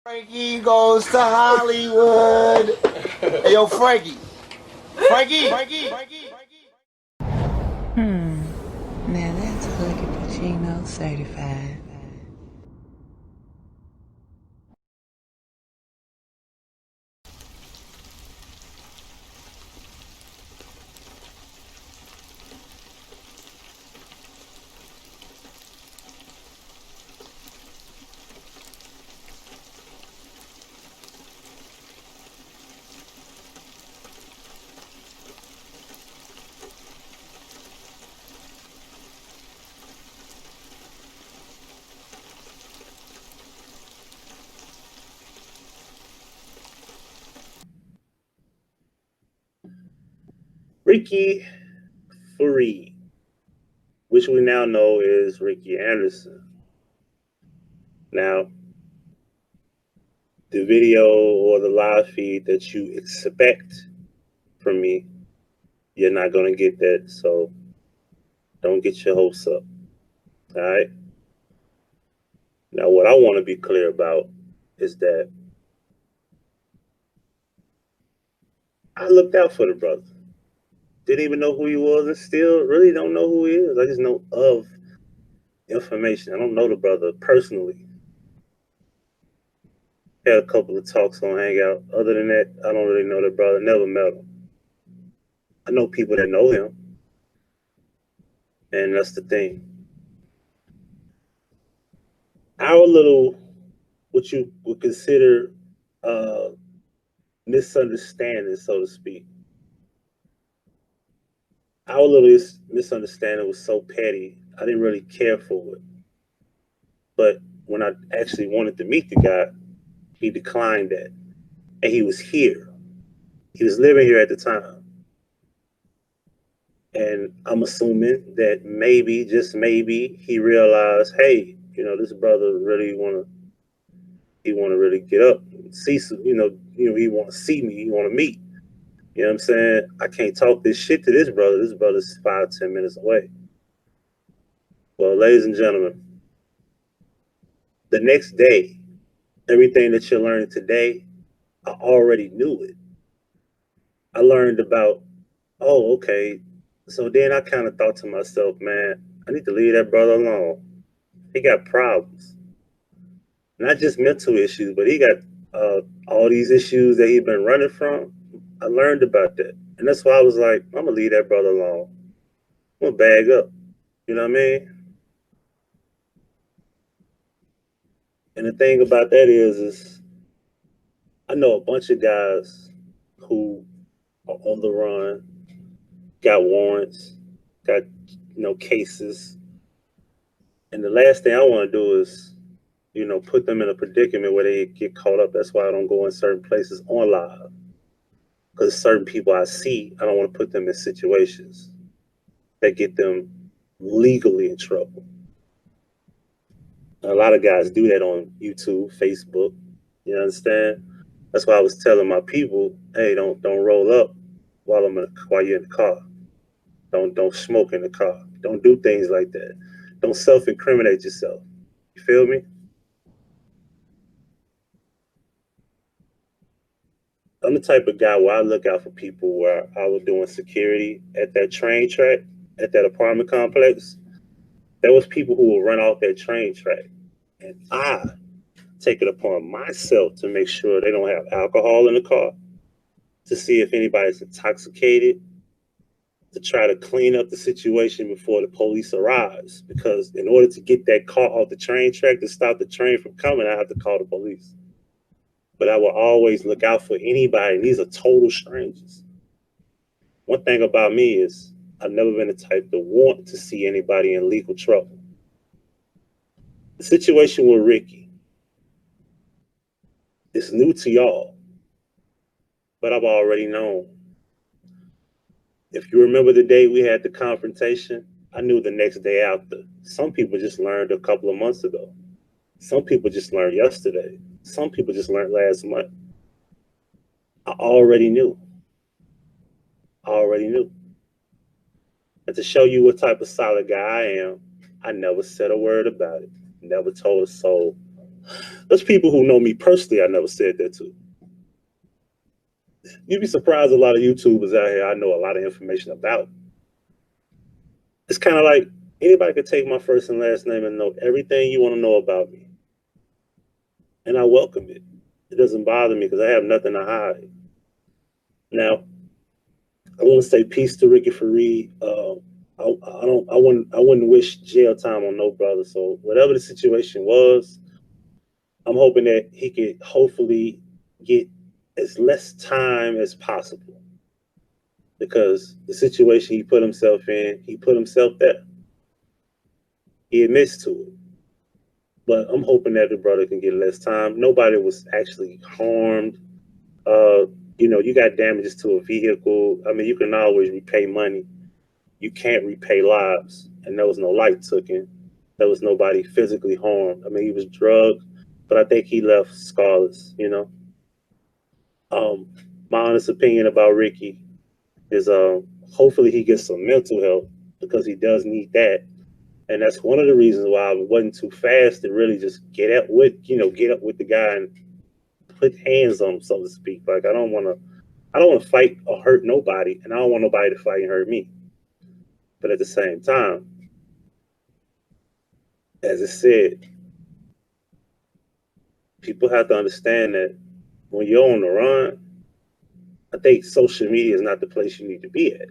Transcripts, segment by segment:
Frankie goes to Hollywood. Hey, yo, Frankie. Frankie. Now that's Huggie Pacino certified. Ricky Farid, which we now know is Ricky Anderson. Now, the video or the live feed that you expect from me, you're not going to get that. So don't get your hopes up. All right. Now, what I want to be clear about is that I looked out for the brother. Didn't even know who he was and still really don't know who he is. I just know of information. I don't know the brother personally. Had a couple of talks on Hangout. Other than that, I don't really know the brother. Never met him. I know people that know him, and that's the thing. Our little, what you would consider uh, misunderstanding, so to speak. Our little misunderstanding was so petty, I didn't really care for it. But when I actually wanted to meet the guy, he declined that. And he was here. He was living here at the time. And I'm assuming that maybe, just maybe, he realized, hey, this brother really he want to really get up, see some, he want to see me, he want to meet. You know what I'm saying? I can't talk this shit to this brother. This brother's 5-10 minutes away. Well, ladies and gentlemen, the next day, everything that you're learning today, I already knew it. I learned about, oh, okay. So then I kind of thought to myself, man, I need to leave that brother alone. He got problems. Not just mental issues, but he got all these issues that he's been running from. I learned about that. And that's why I was like, I'm going to leave that brother alone. I'm going to bag up. You know what I mean? And the thing about that is I know a bunch of guys who are on the run, got warrants, got, cases. And the last thing I want to do is, put them in a predicament where they get caught up. That's why I don't go in certain places on live. Because certain people I see, I don't want to put them in situations that get them legally in trouble. A lot of guys do that on YouTube, Facebook. You understand? That's why I was telling my people, hey, don't roll up while you're in the car. Don't smoke in the car. Don't do things like that. Don't self-incriminate yourself. You feel me? I'm the type of guy where I look out for people where I was doing security at that train track, at that apartment complex. There was people who would run off that train track. And I take it upon myself to make sure they don't have alcohol in the car, to see if anybody's intoxicated, to try to clean up the situation before the police arrives. Because in order to get that car off the train track, to stop the train from coming, I have to call the police. But I will always look out for anybody. And these are total strangers. One thing about me is I've never been the type to want to see anybody in legal trouble. The situation with Ricky is new to y'all, but I've already known. If you remember the day we had the confrontation, I knew the next day after. Some people just learned a couple of months ago. Some people just learned yesterday. Some people just learned last month. I already knew. And to show you what type of solid guy I am, I never said a word about it. Never told a soul. There's people who know me personally I never said that to. You'd be surprised a lot of YouTubers out here I know a lot of information about. It's kind of like anybody could take my first and last name and know everything you want to know about me. And I welcome it. It doesn't bother me because I have nothing to hide. Now, I want to say peace to Ricky Farid. I wouldn't wish jail time on no brother. So whatever the situation was, I'm hoping that he could hopefully get as less time as possible. Because the situation he put himself in, he put himself there. He admits to it. But I'm hoping that the brother can get less time. Nobody was actually harmed. You know, you got damages to a vehicle. I mean, you can always repay money. You can't repay lives. And there was no life taken. There was nobody physically harmed. I mean, he was drugged, but I think he left scarless, you know. My honest opinion about Ricky is hopefully he gets some mental help because he does need that. And that's one of the reasons why I wasn't too fast to really just get up with the guy and put hands on him, so to speak. Like I don't want to fight or hurt nobody, and I don't want nobody to fight and hurt me. But at the same time, as I said, people have to understand that when you're on the run, I think social media is not the place you need to be at.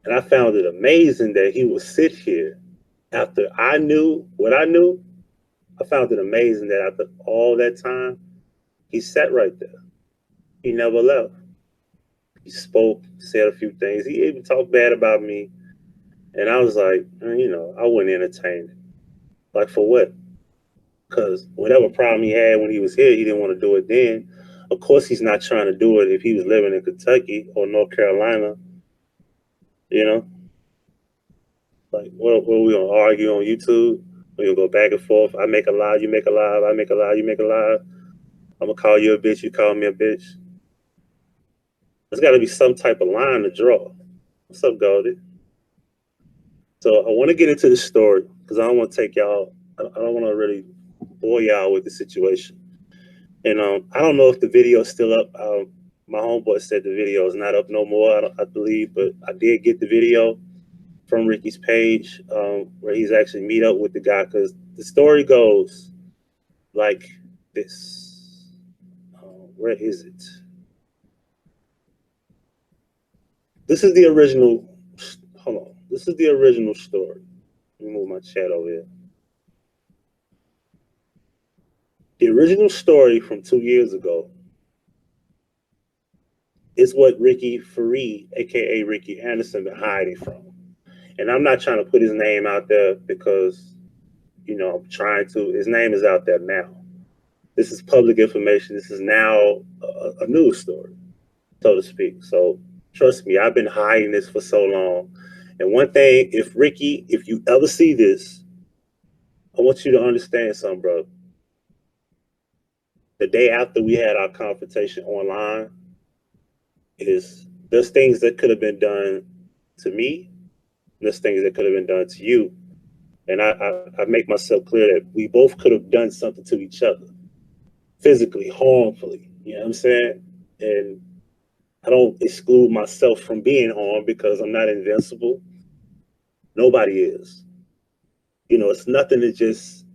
And I found it amazing that he would sit here after I knew what I knew. I found it amazing that after all that time, he sat right there. He never left. He spoke, said a few things. He even talked bad about me. And I was like, you know, I wouldn't entertain it. Like, for what? Because whatever problem he had when he was here, he didn't want to do it then. Of course, he's not trying to do it if he was living in Kentucky or North Carolina. You know? Like, what are we going to argue on YouTube? We're going to go back and forth. I make a lie, you make a lie. I make a lie, you make a lie. I'm going to call you a bitch, you call me a bitch. There's got to be some type of line to draw. What's up, Goldie? So I want to get into the story because I don't want to take y'all, I don't want to really bore y'all with the situation. And I don't know if the video is still up. My homeboy said the video is not up no more, I believe, but I did get the video from Ricky's page where he's actually meet up with the guy, because the story goes like this. Where is it? This is the original. Hold on. This is the original story. Let me move my chat over here. The original story from 2 years ago is what Ricky Farid, aka Ricky Anderson, been hiding from. And I'm not trying to put his name out there because, you know, I'm trying to. His name is out there now. This is public information. This is now a news story, so to speak. So trust me, I've been hiding this for so long. And one thing, if you ever see this, I want you to understand something, bro. The day after we had our confrontation online, there's things that could have been done to me, and there's things that could have been done to you. And I make myself clear that we both could have done something to each other, physically, harmfully. You know what I'm saying? And I don't exclude myself from being harmed because I'm not invincible. Nobody is. You know, it's nothing to just,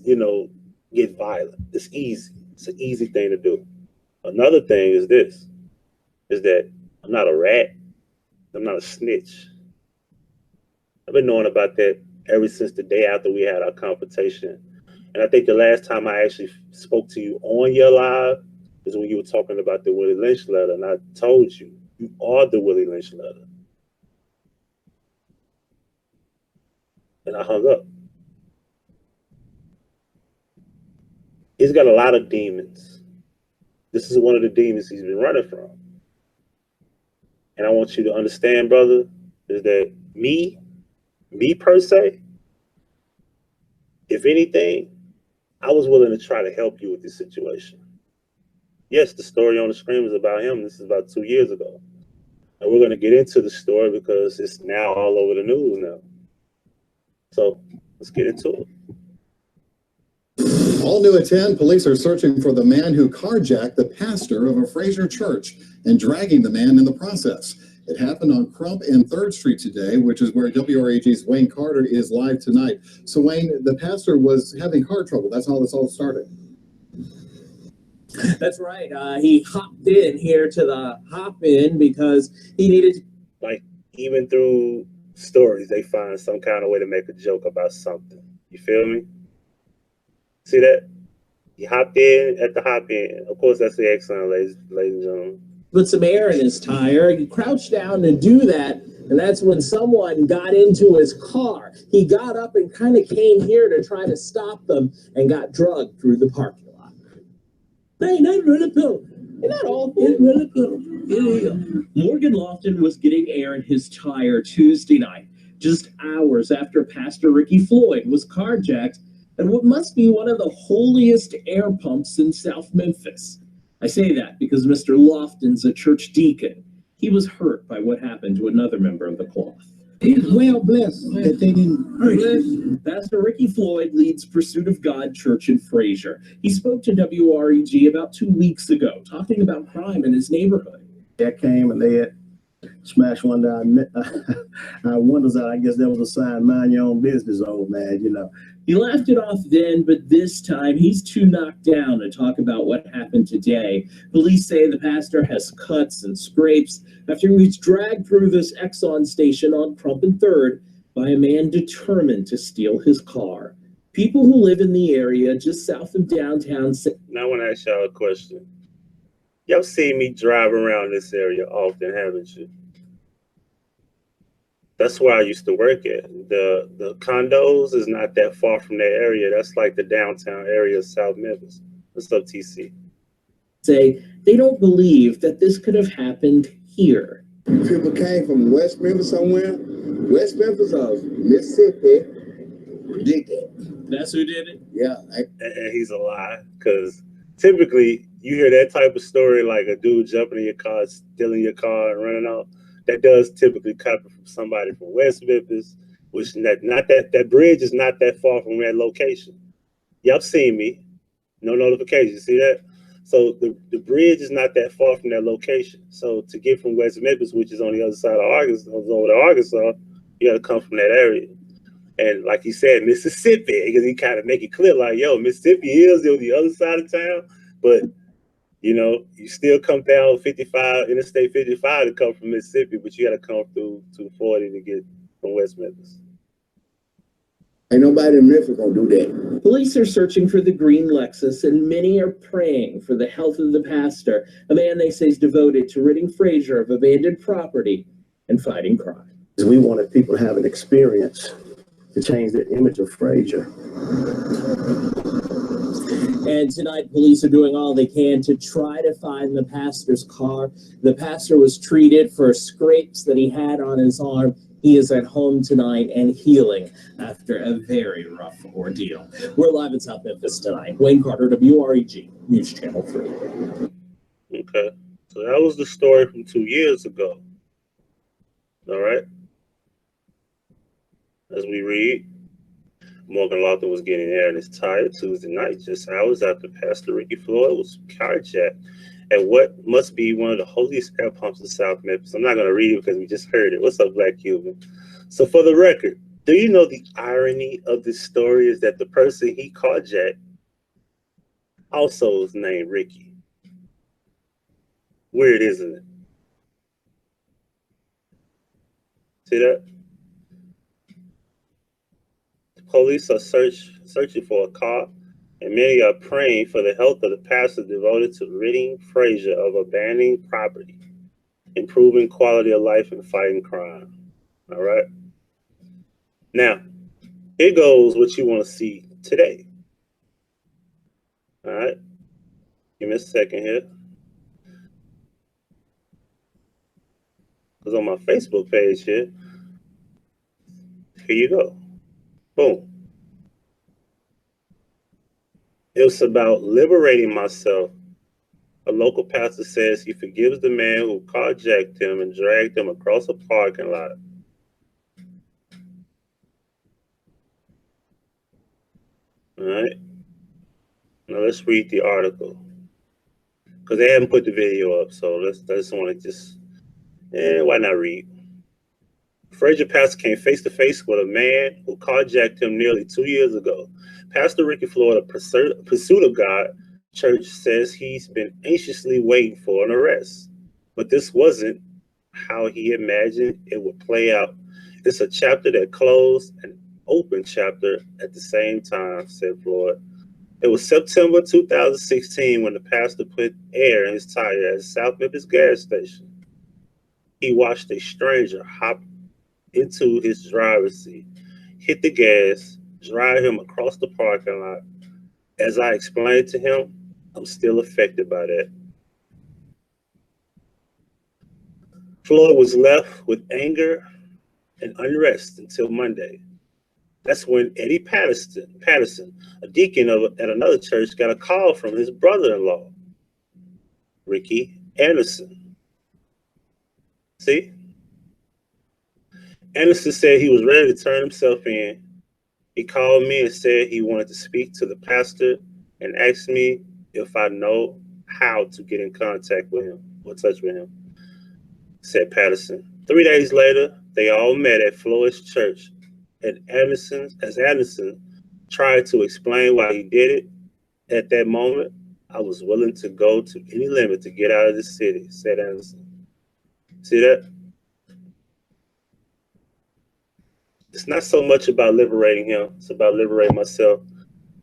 you know, get violent. It's easy. It's an easy thing to do. Another thing is that I'm not a rat. I'm not a snitch. I've been knowing about that ever since the day after we had our confrontation. And I think the last time I actually spoke to you on your live is when you were talking about the Willie Lynch letter. And I told you, you are the Willie Lynch letter. And I hung up. He's got a lot of demons. This is one of the demons he's been running from. And I want you to understand, brother, is that me per se, if anything, I was willing to try to help you with this situation. Yes, the story on the screen is about him. This is about 2 years ago. And we're going to get into the story because it's now all over the news now. So let's get into it. All new at 10, police are searching for the man who carjacked the pastor of a Fraser church and dragging the man in the process. It happened on Crump and 3rd Street today, which is where WREG's Wayne Carter is live tonight. So, Wayne, the pastor was having car trouble. That's how this all started. That's right. He hopped in here to the hop-in because he needed to... Like, even through stories, they find some kind of way to make a joke about something. You feel me? See that? He hopped in at the hop-in. Of course, that's the excellent, ladies and gentlemen. Put some air in his tire. He crouched down to do that, and that's when someone got into his car. He got up and kind of came here to try to stop them and got drugged through the parking lot. Hey, not really cool. You're not awful. It's really cool. Morgan Lofton was getting air in his tire Tuesday night, just hours after Pastor Ricky Floyd was carjacked at what must be one of the holiest air pumps in South Memphis. I say that because Mr. Lofton's a church deacon. He was hurt by what happened to another member of the cloth. He's well blessed that they didn't hurt him. Pastor Ricky Floyd leads Pursuit of God Church in Fraser. He spoke to WREG about 2 weeks ago, talking about crime in his neighborhood. They came and they had smashed one of our windows out. I guess that was a sign, mind your own business, old man, you know. He laughed it off then, but this time he's too knocked down to talk about what happened today. Police say the pastor has cuts and scrapes after he was dragged through this Exxon station on Crump and 3rd by a man determined to steal his car. People who live in the area just south of downtown say... Now I want to ask y'all a question. Y'all seen me drive around this area often, haven't you? That's where I used to work at. The condos is not that far from that area. That's like the downtown area of South Memphis. What's up, TC? Say they don't believe that this could have happened here. People came from West Memphis somewhere. West Memphis or Mississippi did that. That's who did it? Yeah. And he's a lie, because typically you hear that type of story, like a dude jumping in your car, stealing your car and running off. That does typically come from somebody from West Memphis, which that bridge is not that far from that location. Y'all seen me. No notification. You see that? So the bridge is not that far from that location. So to get from West Memphis, which is on the other side of Arkansas, over to Arkansas, you got to come from that area. And like he said, Mississippi, because he kind of make it clear, like, yo, Mississippi is on the other side of town, but you know, you still come down 55, Interstate 55 to come from Mississippi, but you got to come through 240 to get from West Memphis. Ain't nobody in Memphis gonna do that. Police are searching for the green Lexus, and many are praying for the health of the pastor, a man they say is devoted to ridding Fraser of abandoned property and fighting crime. We wanted people to have an experience to change the image of Fraser. And tonight, police are doing all they can to try to find the pastor's car. The pastor was treated for scrapes that he had on his arm. He is at home tonight and healing after a very rough ordeal. We're live in South Memphis tonight. Wayne Carter, WREG, News Channel 3. Okay. So that was the story from 2 years ago. All right. As we read, Morgan Lofton was getting air in his tire Tuesday night, just hours after Pastor Ricky Floyd was carjacked at what must be one of the holiest air pumps in South Memphis. I'm not going to read it because we just heard it. What's up, Black Cuban? So for the record, do you know the irony of this story is that the person he carjacked also is named Ricky? Weird, isn't it? See that? Police are searching for a car, and many are praying for the health of the pastor devoted to ridding Fraser of abandoned property, improving quality of life, and fighting crime. All right. Now, here goes what you want to see today. All right. Give me a second here. Because on my Facebook page here you go. Boom. It was about liberating myself. A local pastor says he forgives the man who carjacked him and dragged him across a parking lot. All right. Now let's read the article because they haven't put the video up. So I just want to why not read? Frazier pastor came face to face with a man who carjacked him nearly 2 years ago. Pastor Ricky Floyd of Pursuit of God Church says he's been anxiously waiting for an arrest, but this wasn't how he imagined it would play out. It's a chapter that closed and open chapter at the same time, said Floyd. It was September 2016 when the pastor put air in his tire at South Memphis gas station. He watched a stranger hop into his driver's seat, hit the gas, drive him across the parking lot. As I explained to him, I'm still affected by that. Floyd was left with anger and unrest until Monday. That's when Eddie Patterson, a deacon at another church, got a call from his brother-in-law, Ricky Anderson. See? Anderson said he was ready to turn himself in. He called me and said he wanted to speak to the pastor and asked me if I know how to get in contact with him or touch with him, said Patterson. 3 days later, they all met at Floyd's church. And Anderson tried to explain why he did it. At that moment, I was willing to go to any limit to get out of the city, said Anderson. See that? It's not so much about liberating him. It's about liberating myself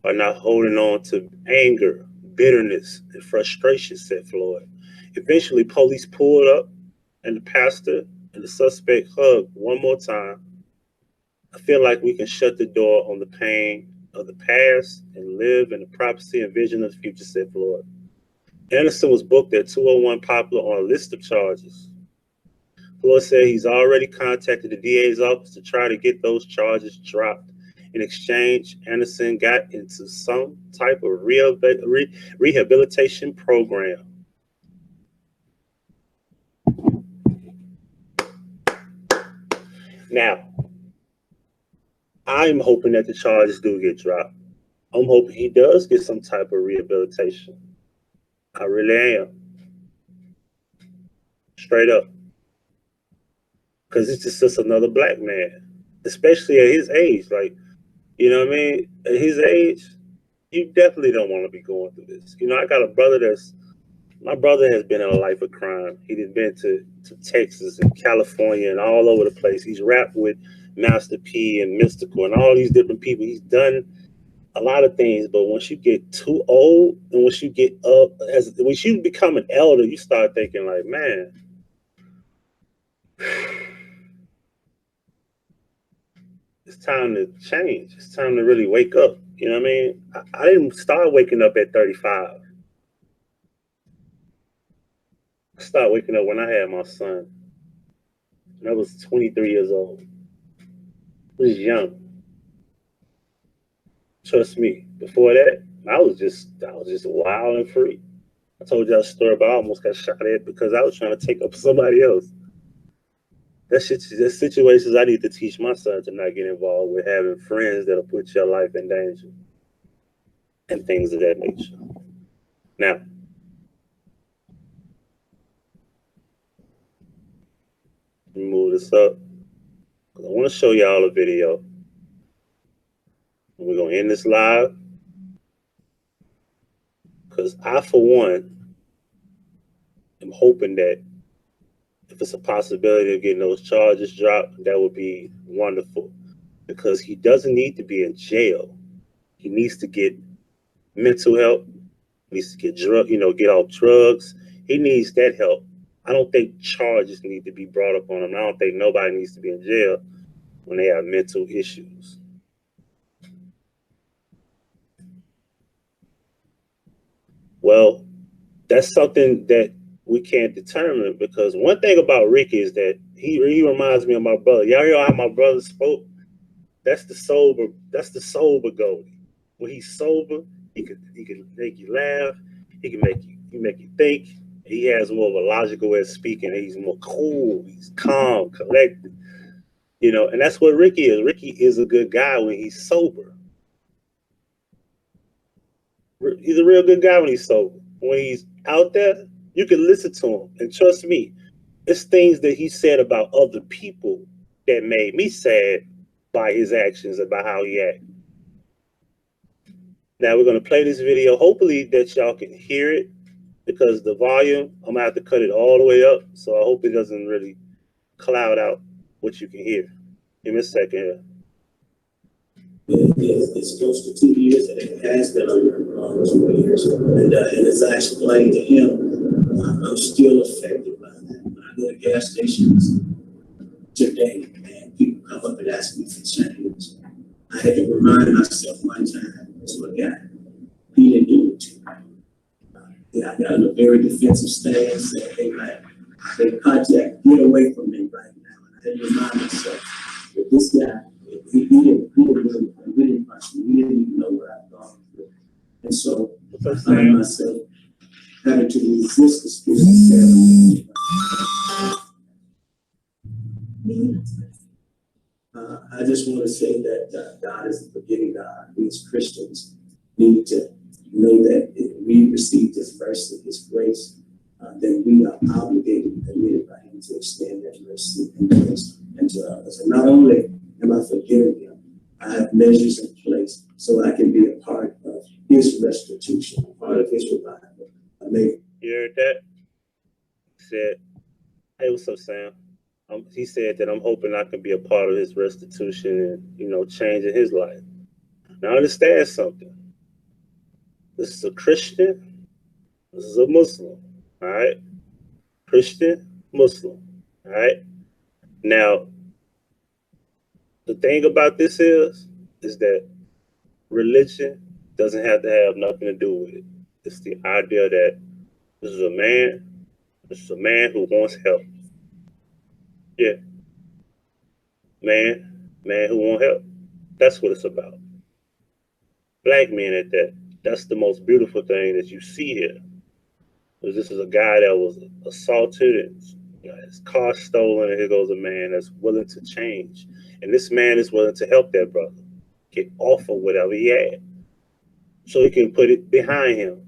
by not holding on to anger, bitterness, and frustration, said Floyd. Eventually, police pulled up, and the pastor and the suspect hugged one more time. I feel like we can shut the door on the pain of the past and live in the prophecy and vision of the future, said Floyd. Anderson was booked at 201 Poplar on a list of charges. Floyd said he's already contacted the DA's office to try to get those charges dropped. In exchange, Anderson got into some type of rehabilitation program. Now, I'm hoping that the charges do get dropped. I'm hoping he does get some type of rehabilitation. I really am. Straight up. Because it's just another black man, especially at his age. Like, you know what I mean? At his age, you definitely don't want to be going through this. You know, I got a brother my brother has been in a life of crime. He's been to Texas and California and all over the place. He's rapped with Master P and Mystical and all these different people. He's done a lot of things, but once you get too old and once you get up, once you become an elder, you start thinking like, man, it's time to change. It's time to really wake up. You know what I mean? I didn't start waking up at 35. I started waking up when I had my son. And I was 23 years old. I was young. Trust me. Before that, I was just wild and free. I told y'all a story about I almost got shot at because I was trying to take up somebody else. That's situations I need to teach my son to not get involved with, having friends that'll put your life in danger and things of that nature. Now, let me move this up. I want to show y'all a video. We're going to end this live because I, for one, am hoping that if it's a possibility of getting those charges dropped, that would be wonderful, because he doesn't need to be in jail. He needs to get mental help. He needs to get get off drugs. He needs that help. I don't think charges need to be brought up on him. I don't think nobody needs to be in jail when they have mental issues. Well, that's something that we can't determine, because one thing about Ricky is that he reminds me of my brother. Y'all hear how my brother spoke? That's the sober Goldie. When he's sober, he can make you laugh. He can make you think. He has more of a logical way of speaking. He's more cool. He's calm, collected. And that's what Ricky is. Ricky is a good guy when he's sober. He's a real good guy when he's sober. When he's out there, you can listen to him. And trust me, it's things that he said about other people that made me sad by his actions, about how he acted. Now we're going to play this video. Hopefully that y'all can hear it, because the volume, I'm going to have to cut it all the way up. So I hope it doesn't really cloud out what you can hear. Give me a second here. It's close to 2 years, and it has been over 2 years. And as I explained to him, I'm still affected by that. When I go to gas stations today, and people come up and ask me for change, I had to remind myself one time, to a guy, he didn't do it to me. Yeah, I got in a very defensive stance, saying, hey, man, they contact, get away from me right now. And I had to remind myself that this guy, he didn't punch me. He didn't even know what I've gone through. And so I found myself having to resist the spirit of terror. I just want to say that God is a forgiving God. We as Christians need to know that if we receive His mercy, His grace, then we are obligated and committed by Him to extend that mercy and grace into others. And not only am I forgiving Him, I have measures in place so I can be a part of His restitution, a part of His revival. You heard that? He said, hey, what's up, Sam? He said that I'm hoping I can be a part of his restitution and, changing his life. Now, understand something. This is a Christian. This is a Muslim. All right? Christian, Muslim. All right? Now, the thing about this is that religion doesn't have to have nothing to do with it. It's the idea that this is a man who wants help. Yeah. Man who won't help. That's what it's about. Black men at that. That's the most beautiful thing that you see here. Because this is a guy that was assaulted and his car stolen, and here goes a man that's willing to change. And this man is willing to help that brother get off of whatever he had, so he can put it behind him.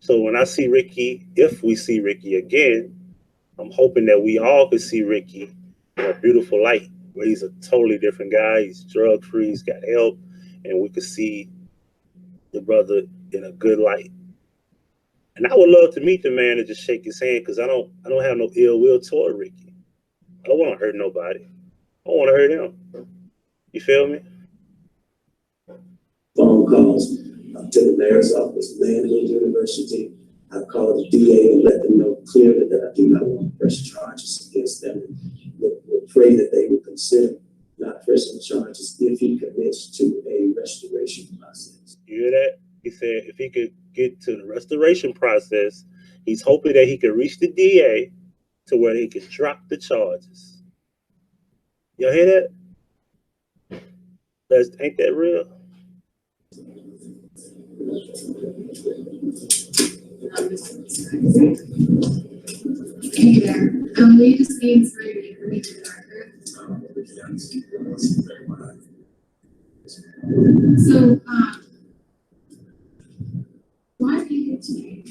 So when I see Ricky, if we see Ricky again, I'm hoping that we all could see Ricky in a beautiful light, where he's a totally different guy. He's drug-free, he's got help, and we could see the brother in a good light. And I would love to meet the man and just shake his hand, because I don't have no ill will toward Ricky. I don't want to hurt nobody. I want to hurt him. You feel me? Phone calls to the mayor's office, Manhood University. I've called the DA and let them know clearly that I do not want to press charges against them. Would pray that they would consider not pressing charges if he commits to a restoration process. You hear that? He said if he could get to the restoration process, he's hoping that he could reach the DA to where he could drop the charges. Y'all hear that? Ain't that real? Hey there. We just need somebody to reach the record. So, why do you change?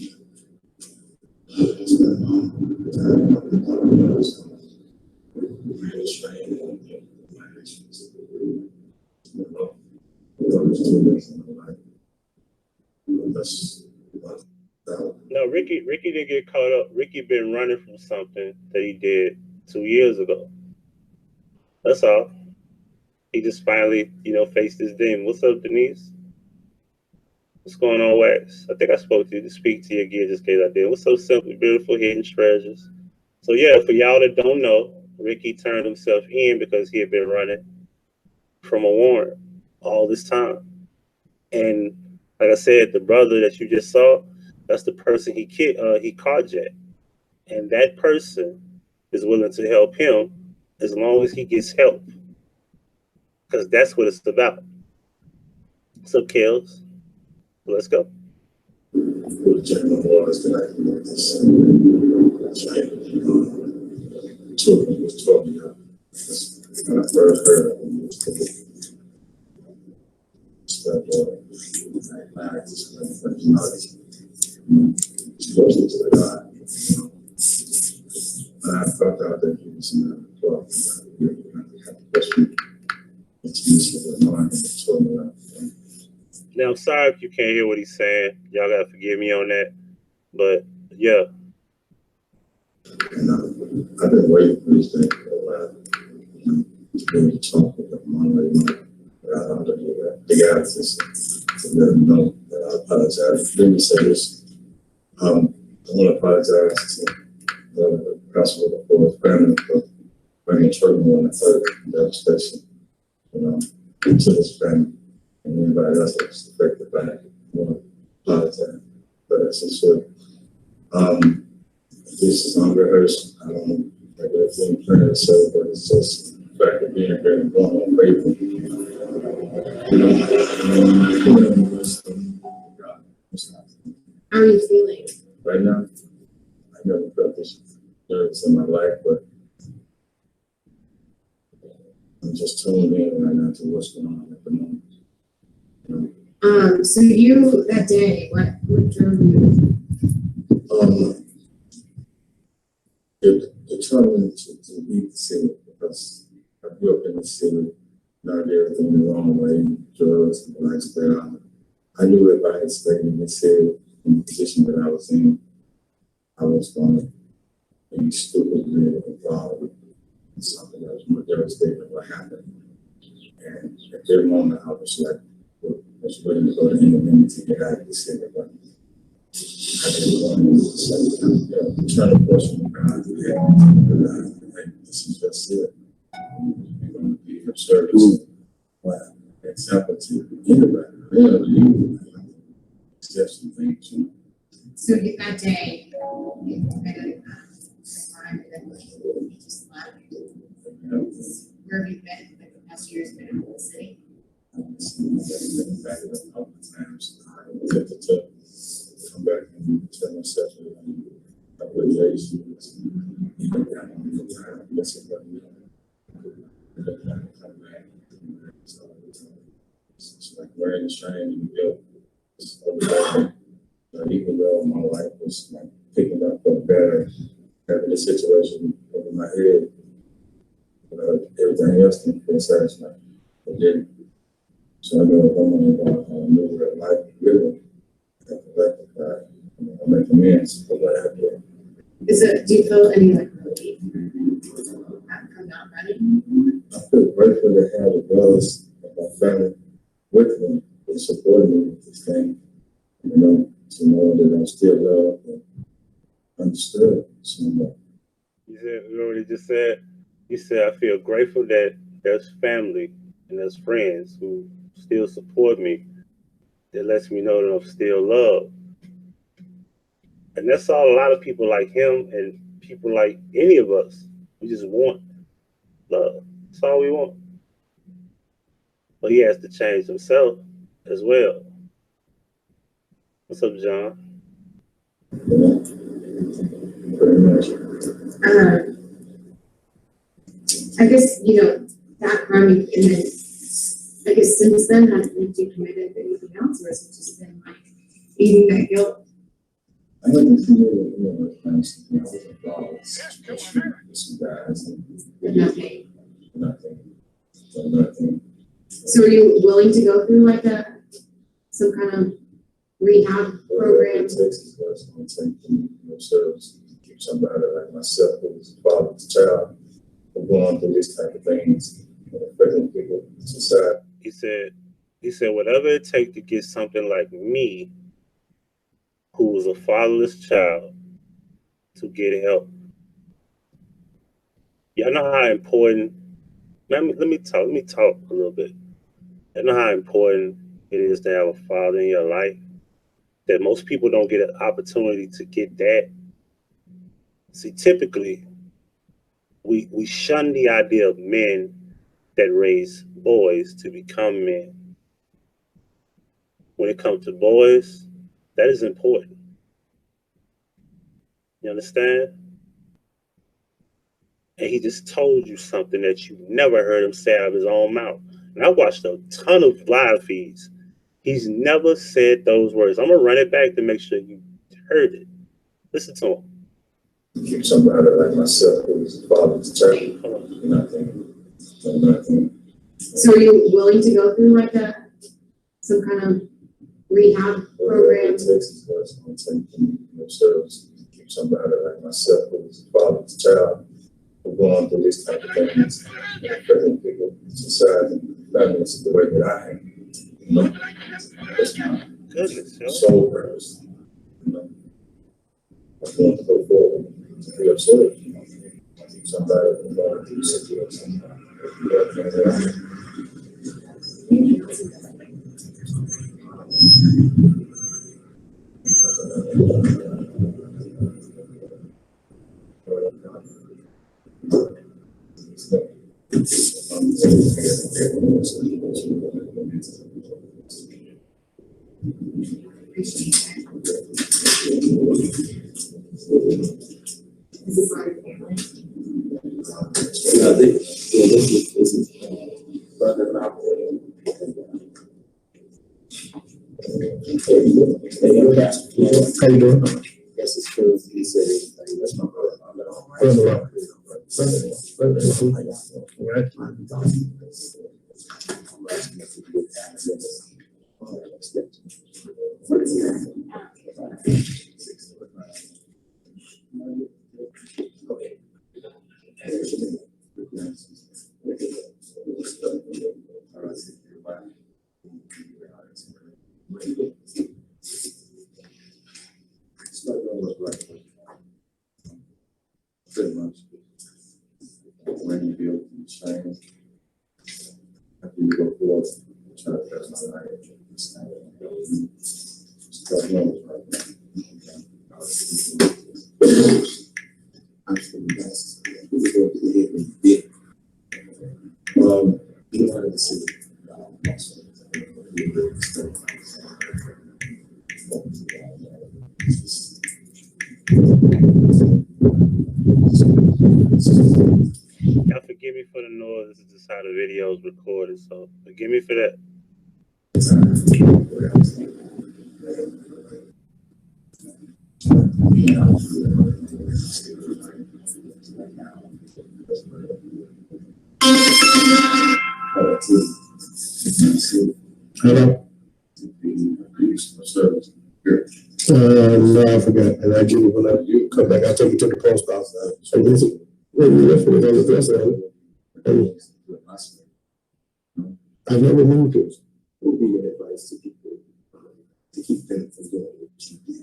No, Ricky didn't get caught up. Ricky been running from something that he did 2 years ago. That's all. He just finally, faced his demon. What's up, Denise? What's going on, Wax? I think I spoke to you to speak to you again, just in case I did. What's so Simply Beautiful, Hidden Treasures? So yeah, for y'all that don't know, Ricky turned himself in because he had been running from a warrant all this time. And like I said, the brother that you just saw, that's the person he carjacked. And that person is willing to help him as long as he gets help. Because that's what it's about. What's up, Kels? Let's go. I just personality. Closer to God. And I found out that he was in the 12th. Now, I'm sorry if you can't hear what he's saying. Y'all gotta forgive me on that. But yeah. And I've been waiting for this day for a while. It's been talking with my the guys just to let them know that I apologize. Let me say this. I want to apologize to the principal for his family for bringing turmoil and further devastation, to his family and anybody else that's affected by it. I want to apologize for that sincerely. This is unrehearsed. I don't have anything planned to say, but it's just the fact of being here and going on faithful. How are you feeling? Right now, I never felt this nervous in my life, but I'm just tuned in right now to what's going on at the moment. So you that day, what drove you? Determined to leave the city because I grew up in the city, learned everything the wrong way, drugs and lifestyle. I knew if I had stayed in the city in the position that I was in, I was going to be stupidly involved in something that was more devastating than what happened. And at that moment, I was like, I was willing to go to any to get out of the city. But I didn't want to try to push me around. This is just it. You're going to be of service. Wow. Example to anybody. Steps and things. So that day, you committed crime and then you just left. Where have you been for the past years been in the city? I've been back a couple of times. I attempted to come back and tell myself a couple of days. Even got on the time, missing what we come back. So it's like wearing a shine and built even though my life was like picking up for the better, having the situation over my head, everything else didn't feel satisfying. It didn't. So I know if I'm going to move that life living, I have to rectify. I make amends for what I did. Do you feel any like relief from not running? I feel grateful to have the brothers of my family with me and supporting me with this thing. To know that I'm still loved and understood. So, You know what he just said? He said, I feel grateful that there's family and there's friends who still support me. That lets me know that I'm still loved. And that's all a lot of people like him and people like any of us. We just want love. That's all we want. But he has to change himself as well. What's up, John? very much. I guess, that crime, and then I guess since then, have you committed anything else, or has it just been like eating that guilt? I haven't committed any other crimes. I was involved with some guys and nothing. So are you willing to go through like some kind of rehab program? It takes is what it's going to take service to keep somebody like myself who's a father's child from going through these type of things and affecting people in society. He said, whatever it takes to get something like me, who was a fatherless child, to get help. Y'all know how important, let me talk a little bit. You know how important it is to have a father in your life? That most people don't get an opportunity to get that. See, typically, we shun the idea of men that raise boys to become men. When it comes to boys, that is important. You understand? And he just told you something that you never heard him say out of his own mouth. And I watched a ton of live feeds. He's never said those words. I'm gonna run it back to make sure you heard it. Listen to him. Keep somebody like myself who's father to child. Nothing. So are you willing to go through like some kind of rehab program? It takes is what's going to take service. Keep somebody like myself who's father to child. We're going through these type of things. Affecting people in society. That means the way that I am. You know, that's my soul purpose. You know, I want to go forward to be of service. You know, somebody who's going through situations. How you doing? Yes, it's true. He said everything. That's my brother. Pretty much. When you build and change, after you go forward, try to pass my life. You wanted to see Y'all forgive me for the noise. This is just how the video is recorded, so forgive me for that. Hello? No, I forgot. And I give you when I come back. I took you to the post office. I guess well, you left with all the dress on it. I've never moved this. What would be your advice to people to keep them from doing what you do?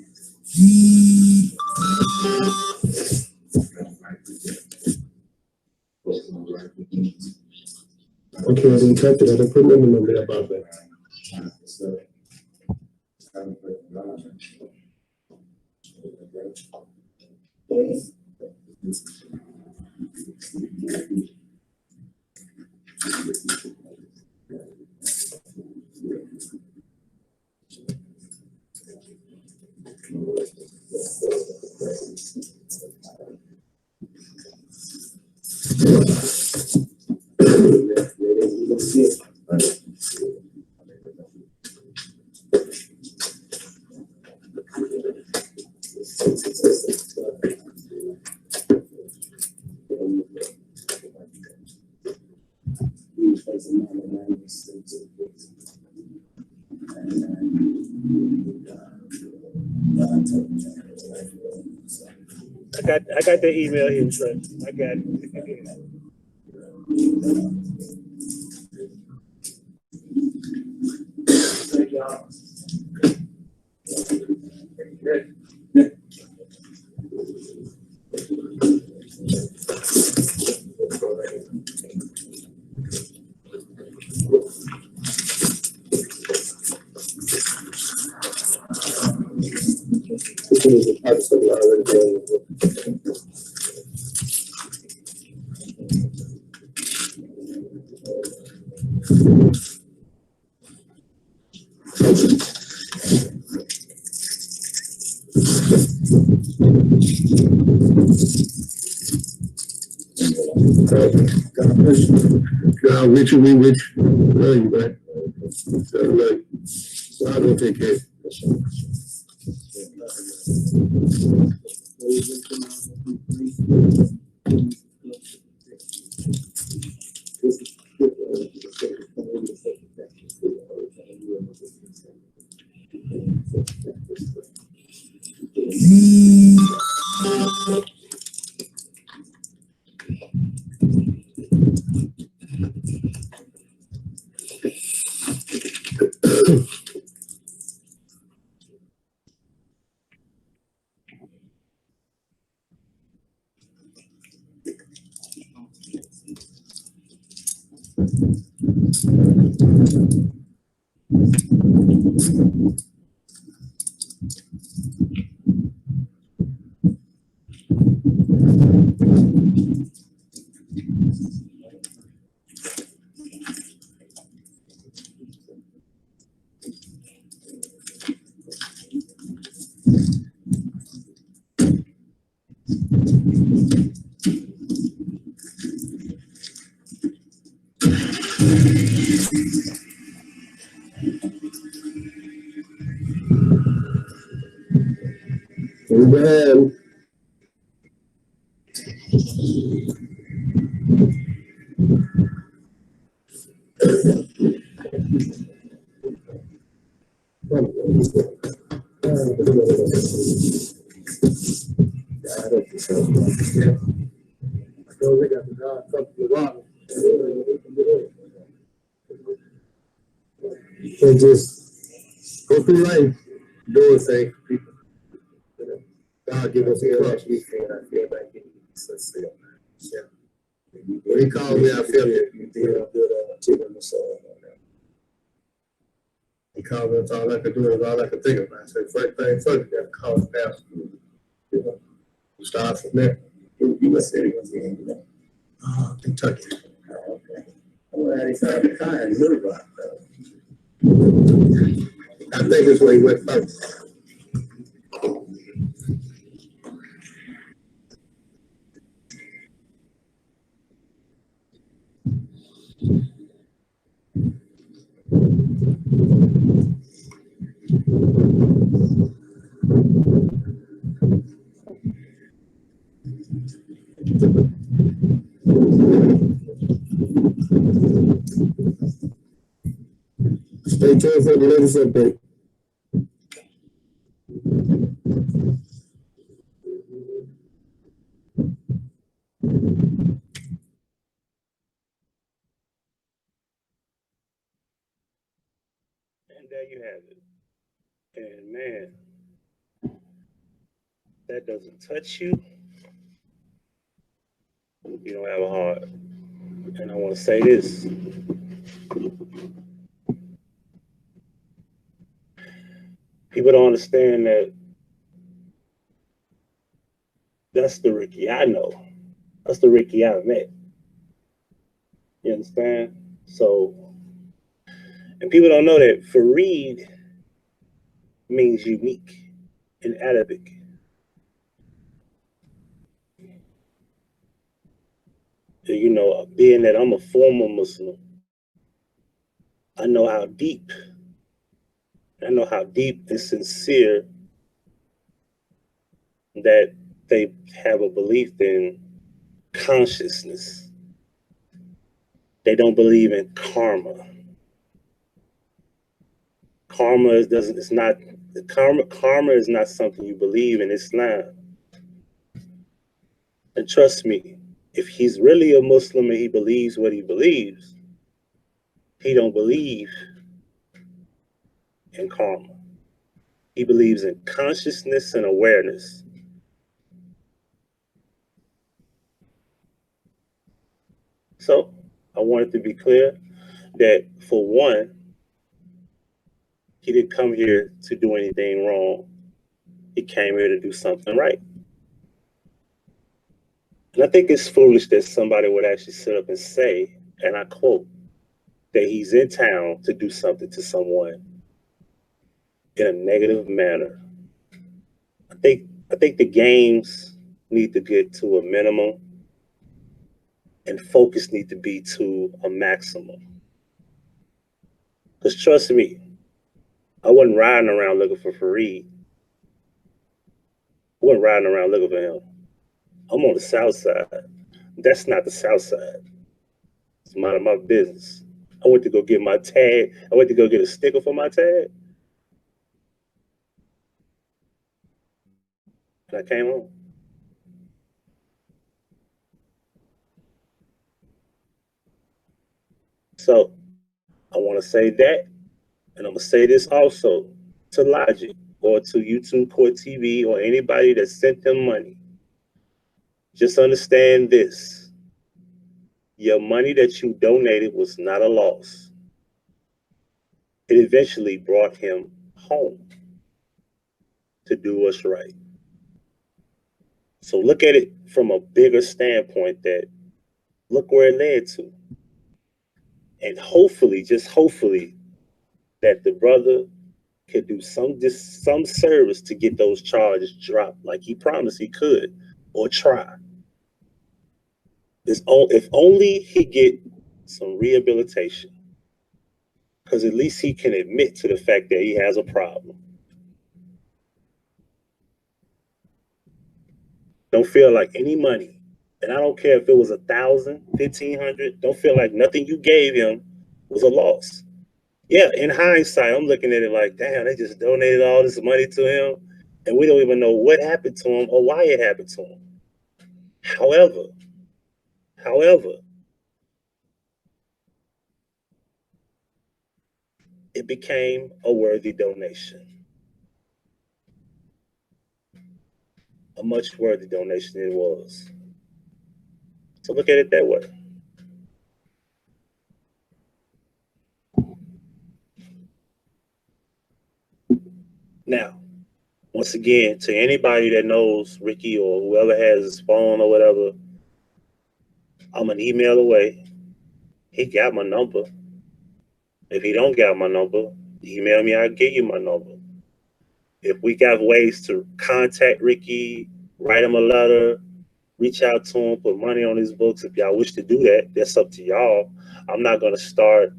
Okay, I didn't catch it. I didn't put my number there about that. I got the email here, Trent. I got it. Thank y'all. God, Richard, we rich. Love you, man. Love you. So I don't take care. Amen. So just go through life doing things for people. You know, God give us a trust. I feel like it's sincere. Yeah. When he called me, I felt it. You did a good tip in the soul. He called me, that's all I could do, is all I could think about. I said, first thing first, you got to call the pastor. You know, start from there. You must say it was in Kentucky. Okay. Well, he found the car in Little Rock, though. I think that's where he went first. Stay tuned for the latest update. And there you have it. And man, that doesn't touch you, you don't have a heart. And I want to say this. People don't understand that that's the Ricky I know. That's the Ricky I met. You understand? So, and people don't know that Farid means unique in Arabic. You know, being that I'm a former Muslim, I know how deep and sincere that they have a belief in consciousness. They don't believe in karma. Karma is not something you believe in Islam. And trust me, if he's really a Muslim and he believes what he believes, he don't believe in karma. He believes in consciousness and awareness. So I wanted to be clear that, for one, he didn't come here to do anything wrong. He came here to do something right. And I think it's foolish that somebody would actually sit up and say, and I quote, that he's in town to do something to someone in a negative manner. I think the games need to get to a minimum and focus need to be to a maximum. Because trust me, I wasn't riding around looking for Farid. I wasn't riding around looking for him. I'm on the south side. That's not the south side. It's none of my business. I went to go get my tag. I went to go get a sticker for my tag. And I came home. So I want to say that. And I'm going to say this also to Logic or to YouTube Court TV or anybody that sent them money. Just understand this. Your money that you donated was not a loss. It eventually brought him home to do what's right. So look at it from a bigger standpoint that look where it led to. And hopefully, just hopefully, that the brother could do some service to get those charges dropped like he promised he could, or try. If only he get some rehabilitation, because at least he can admit to the fact that he has a problem. Don't feel like any money, and I don't care if it was 1,000, 1,500, don't feel like nothing you gave him was a loss. Yeah, in hindsight, I'm looking at it like, damn, they just donated all this money to him, and we don't even know what happened to him or why it happened to him. However, it became a worthy donation. A much worthy donation it was. So look at it that way. Now, once again, to anybody that knows Ricky or whoever has his phone or whatever, I'm an email away. He got my number. If he don't got my number, email me, I'll give you my number. If we got ways to contact Ricky, write him a letter, reach out to him, put money on his books, if y'all wish to do that, that's up to y'all. I'm not gonna start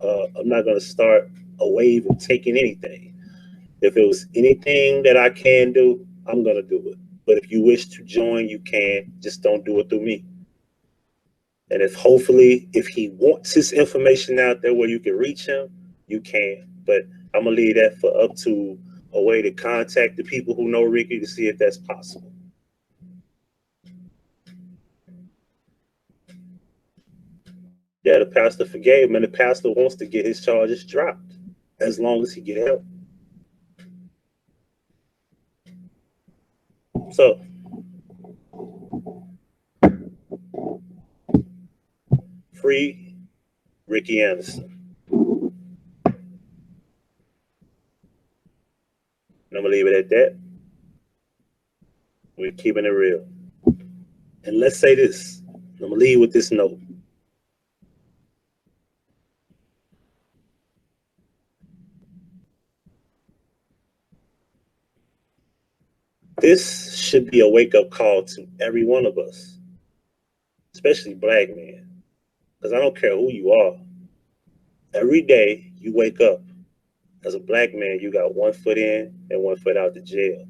a wave of taking anything. If it was anything that I can do, I'm gonna do it. But if you wish to join, you can. Just don't do it through me. And if he wants his information out there where you can reach him, you can. But I'm gonna leave that for up to a way to contact the people who know Ricky to see if that's possible. Yeah, the pastor forgave him, and the pastor wants to get his charges dropped as long as he get help. So free Ricky Anderson. And I'm gonna leave it at that. We're keeping it real. And let's say this. I'm gonna leave with this note. This should be a wake-up call to every one of us, especially black men, because I don't care who you are. Every day you wake up as a black man, you got one foot in and one foot out the jail.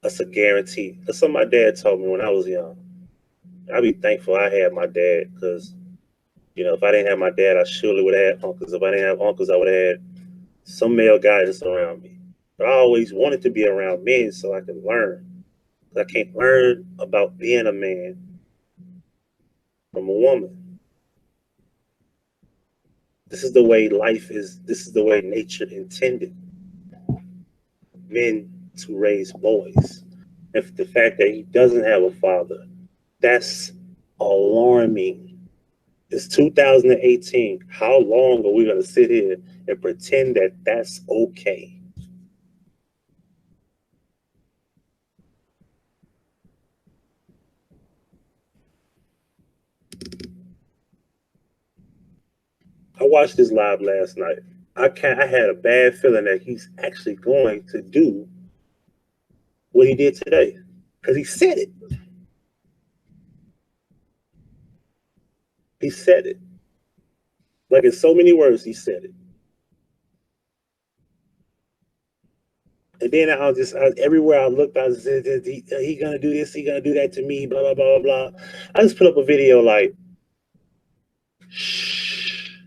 That's a guarantee. That's what my dad told me when I was young. I'd be thankful I had my dad, because, you know, if I didn't have my dad, I surely would have had uncles. If I didn't have uncles, I would have had some male guidance around me. But I always wanted to be around men so I could learn. I can't learn about being a man from a woman. This is the way life is. This is the way nature intended men to raise boys. If the fact that he doesn't have a father, that's alarming. It's 2018. How long are we going to sit here and pretend that that's okay? I watched this live last night. I had a bad feeling that he's actually going to do what he did today, because he said it. He said it. Like in so many words, he said it. And then everywhere I looked, I was, he gonna do this, he gonna do that to me, blah, blah, blah, blah, blah. I just put up a video like, shh,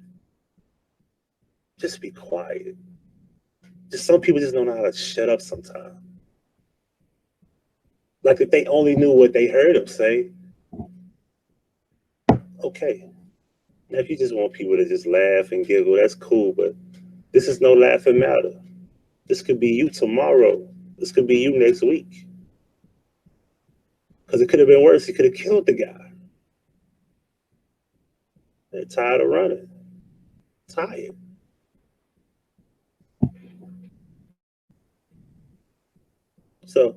just be quiet. Just some people just don't know how to shut up sometimes. Like if they only knew what they heard him say, okay. Now if you just want people to just laugh and giggle, that's cool, but this is no laughing matter. This could be you tomorrow. This could be you next week. Because it could have been worse. He could have killed the guy. They're tired of running. Tired. So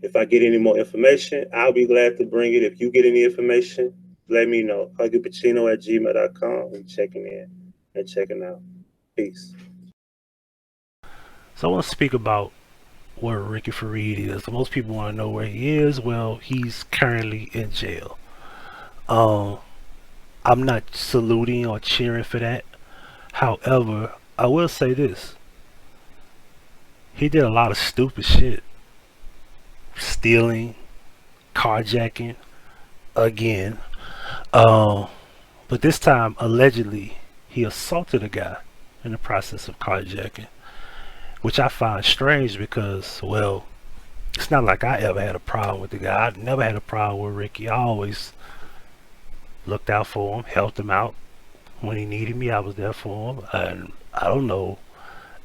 if I get any more information, I'll be glad to bring it. If you get any information, let me know. HuggiePacino@gmail.com. I'm checking in and checking out. Peace. So I want to speak about where Ricky Farid is. Most people want to know where he is. Well, he's currently in jail. I'm not saluting or cheering for that. However, I will say this. He did a lot of stupid shit. Stealing, carjacking, again. But this time, allegedly, he assaulted a guy in the process of carjacking. Which I find strange because, well, it's not like I ever had a problem with the guy. I never had a problem with Ricky. I always looked out for him, helped him out. When he needed me, I was there for him. And I don't know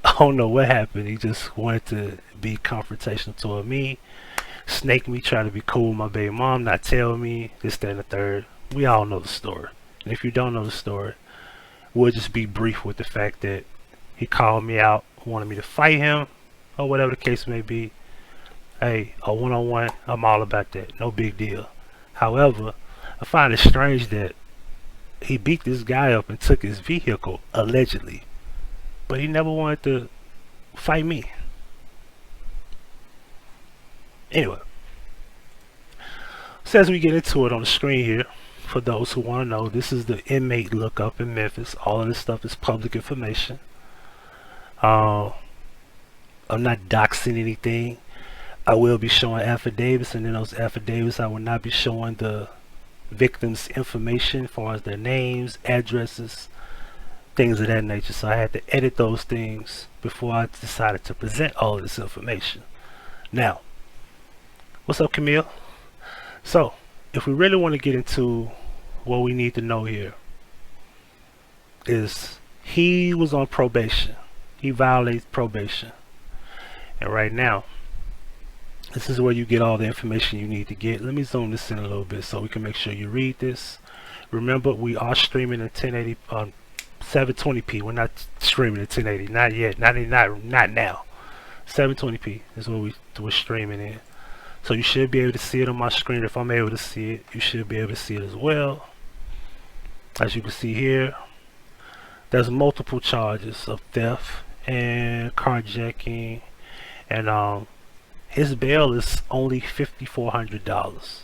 what happened. He just wanted to be confrontational toward me, snake me, try to be cool with my baby mom, not tell me, this, that, and the third. We all know the story. And if you don't know the story, we'll just be brief with the fact that he called me out, wanted me to fight him, or whatever the case may be. Hey, a one-on-one, I'm all about that. No big deal. However, I find it strange that he beat this guy up and took his vehicle, allegedly. But he never wanted to fight me. Anyway. So as we get into it on the screen here, for those who want to know, this is the inmate lookup in Memphis. All of this stuff is public information. I'm not doxing anything. I will be showing affidavits, and in those affidavits I will not be showing the victims' information as far as their names, addresses, things of that nature. So I had to edit those things before I decided to present all of this information. Now, what's up, Camille? So if we really want to get into what we need to know here, is he was on probation. He violates probation. And right now, this is where you get all the information you need to get. Let me zoom this in a little bit so we can make sure you read this. Remember, we are streaming in 1080 on 720p. We're not streaming in 1080, not yet, not now. 720p is what we're streaming in. So you should be able to see it on my screen. If I'm able to see it, you should be able to see it as well. As you can see here, there's multiple charges of theft and carjacking, and his bail is only $5,400.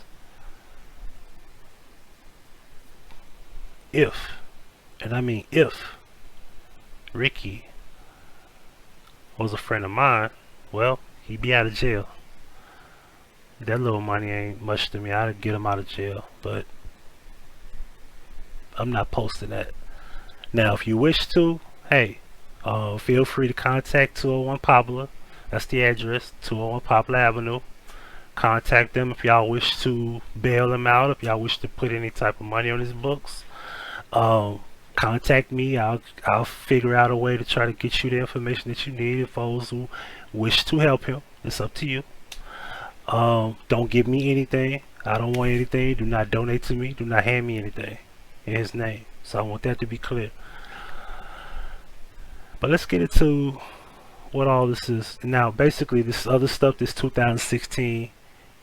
If, and I mean if, Ricky was a friend of mine, well, he'd be out of jail. That little money ain't much to me. I'd get him out of jail, but I'm not posting that. Now, if you wish to, hey, feel free to contact 201 Poplar. That's the address, 201 Poplar Avenue. Contact them if y'all wish to bail him out, if y'all wish to put any type of money on his books. Contact me. I'll figure out a way to try to get you the information that you need. For those who wish to help him, it's up to you. Don't give me anything. I don't want anything. Do not donate to me. Do not hand me anything in his name. So I want that to be clear. But let's get into what all this is. Now, basically, this other stuff, this 2016,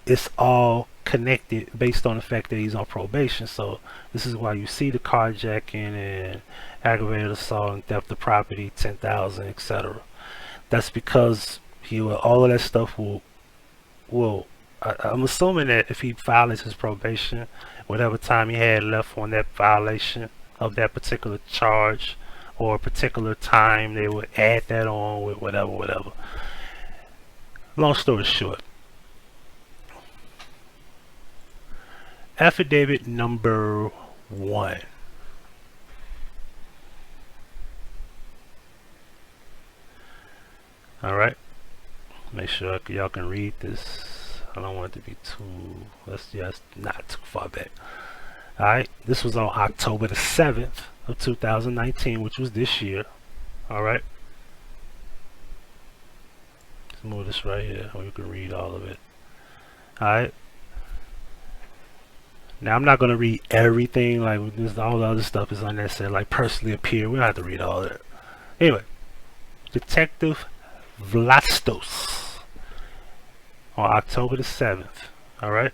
it's all connected based on the fact that he's on probation. So this is why you see the carjacking and aggravated assault and theft of property, 10,000, etc. That's because he will, all of that stuff will I'm assuming that if he violates his probation, whatever time he had left on that violation, of that particular charge or a particular time. They would add that on with whatever. Long story short, affidavit number 1. Alright, make sure y'all can read this. I don't want it to be too, let's just not too far back. Alright, this was on October the 7th of 2019, which was this year. Alright, let's move this right here where you can read all of it. Alright, now I'm not going to read everything, like this, all the other stuff is unnecessary, like personally appear. We don't have to read all of that. Anyway, Detective Vlastos on October the 7th. Alright,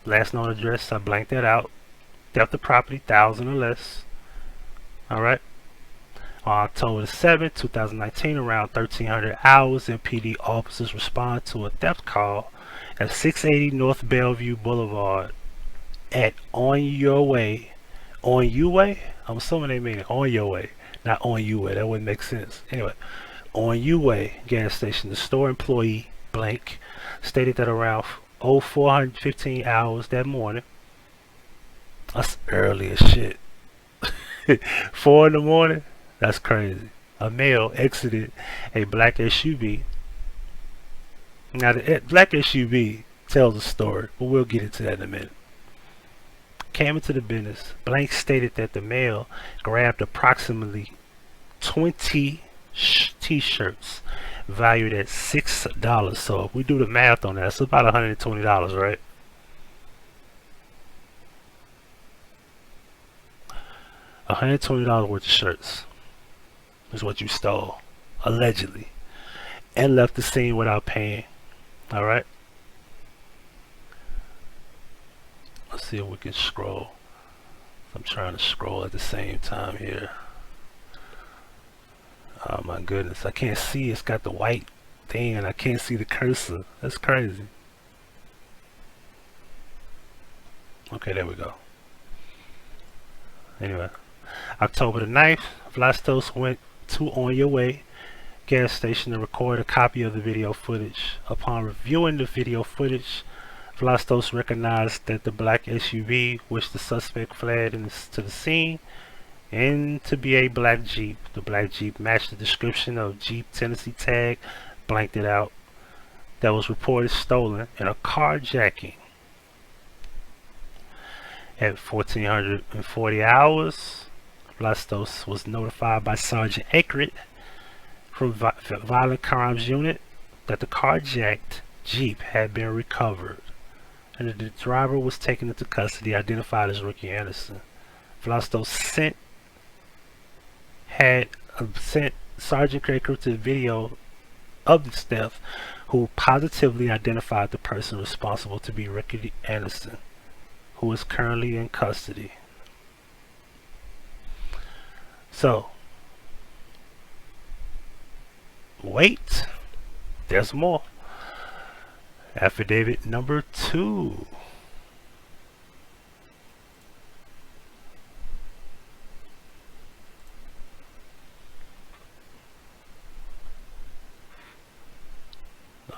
last known address, I blanked that out. Theft of property, 1,000 or less. Alright, on October the 7th, 2019, around 1300 hours, MPD officers respond to a theft call at 680 North Bellevue Boulevard at On Your Way. On You Way? I'm assuming they mean it on your way, not on you way. That wouldn't make sense. Anyway, On You Way gas station. The store employee blank stated that around 0415 hours that morning, that's early as shit. 4 in the morning, that's crazy. A male exited a black SUV. Now the black SUV tells a story, but we'll get into that in a minute. Came into the business. Blank stated that the male grabbed approximately 20 t-shirts valued at $6. So if we do the math on that, it's about $120, right? $120 worth of shirts is what you stole, allegedly, and left the scene without paying. All right. Let's see if we can scroll. I'm trying to scroll at the same time here. Oh my goodness, I can't see. It's got the white thing and I can't see the cursor. That's crazy. Okay, there we go. Anyway, October the 9th, Vlastos went to On Your Way gas station to record a copy of the video footage. Upon reviewing the video footage, Vlastos recognized that the black SUV, which the suspect fled to the scene, and to be a black Jeep. The black Jeep matched the description of Jeep Tennessee tag, blanked it out, that was reported stolen in a carjacking. At 1440 hours, Vlastos was notified by Sergeant Akrit from Violent Crimes Unit that the carjacked Jeep had been recovered, and that the driver was taken into custody, identified as Ricky Anderson. Vlastos sent Sergeant Akrit to the video of the theft, who positively identified the person responsible to be Ricky Anderson, who is currently in custody. So, wait, there's more. Affidavit number 2.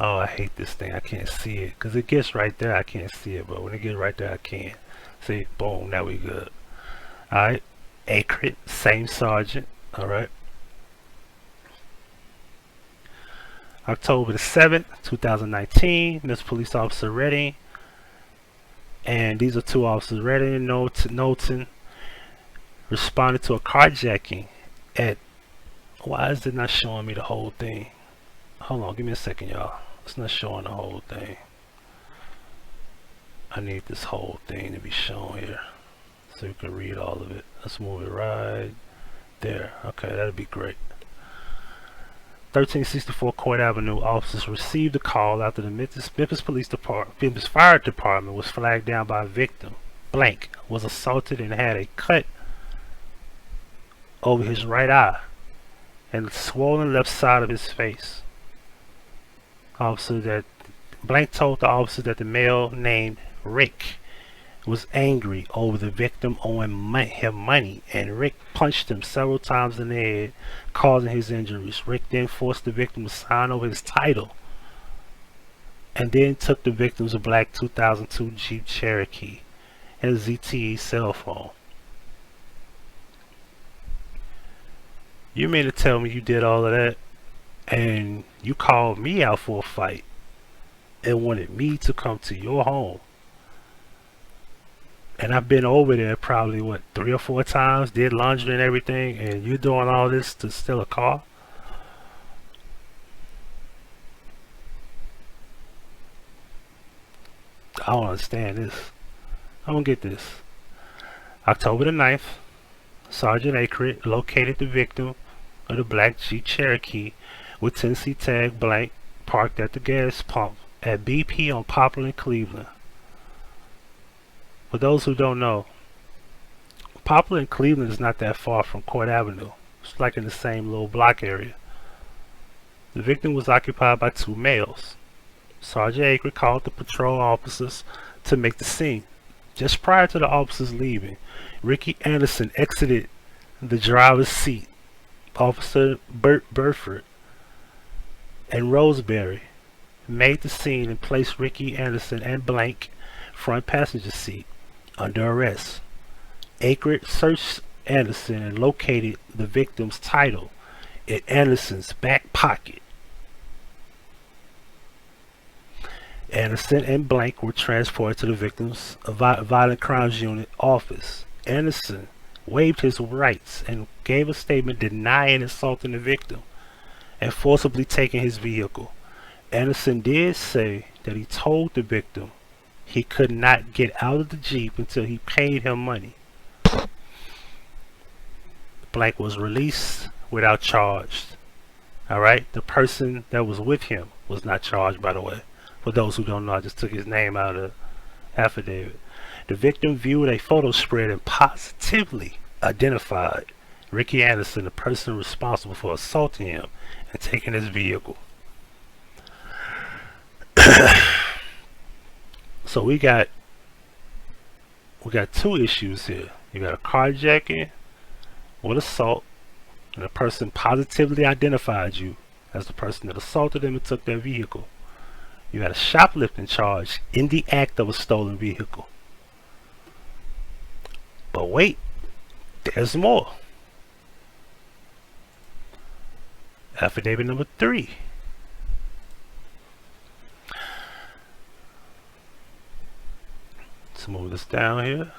Oh, I hate this thing. I can't see it because it gets right there. I can't see it, but when it gets right there, I can. See, boom, now we good. Alright, Akrit, same sergeant. Alright. October the 7th, 2019, Miss Police Officer Redding, and these are two officers, Redding and Knowlton, responded to a carjacking at, why is it not showing me the whole thing? Hold on, give me a second, y'all. It's not showing the whole thing. I need this whole thing to be shown here so you can read all of it. Let's move it right there. Okay, that'd be great. 1364 Court Avenue, officers received a call after the Memphis Fire Department was flagged down by a victim. Blank was assaulted and had a cut over his right eye and the swollen left side of his face. Blank told the officer that the male named Rick was angry over the victim owing him money, and Rick punched him several times in the head, causing his injuries. Rick then forced the victim to sign over his title, and then took the victim's black 2002 Jeep Cherokee and ZTE cell phone. You mean to tell me you did all of that, and you called me out for a fight, and wanted me to come to your home? And I've been over there probably, what, 3 or 4 times, did laundry and everything, and you're doing all this to steal a car? I don't understand this. I don't get this. October the 9th, Sergeant Akrit located the victim of the black Jeep Cherokee with Tennessee tag blank, parked at the gas pump at BP on Poplar in Cleveland. For those who don't know, Poplar in Cleveland is not that far from Court Avenue. It's like in the same little block area. The victim was occupied by 2 males. Sergeant Akrit called the patrol officers to make the scene. Just prior to the officers leaving, Ricky Anderson exited the driver's seat. Officer Bert Burford and Roseberry made the scene and placed Ricky Anderson and blank front passenger seat under arrest. Akrit searched Anderson and located the victim's title in Anderson's back pocket. Anderson and blank were transported to the victim's violent crimes unit office. Anderson waived his rights and gave a statement denying assaulting the victim and forcibly taking his vehicle. Anderson did say that he told the victim he could not get out of the Jeep until he paid him money. Blank was released without charge. Alright, the person that was with him was not charged, by the way. For those who don't know, I just took his name out of the affidavit. The victim viewed a photo spread and positively identified Ricky Anderson, the person responsible for assaulting him and taking his vehicle. So we got 2 issues here. You got a carjacking with assault, and the person positively identified you as the person that assaulted them and took their vehicle. You got a shoplifting charge in the act of a stolen vehicle. But wait, there's more. Affidavit number 3. Let's move this down here.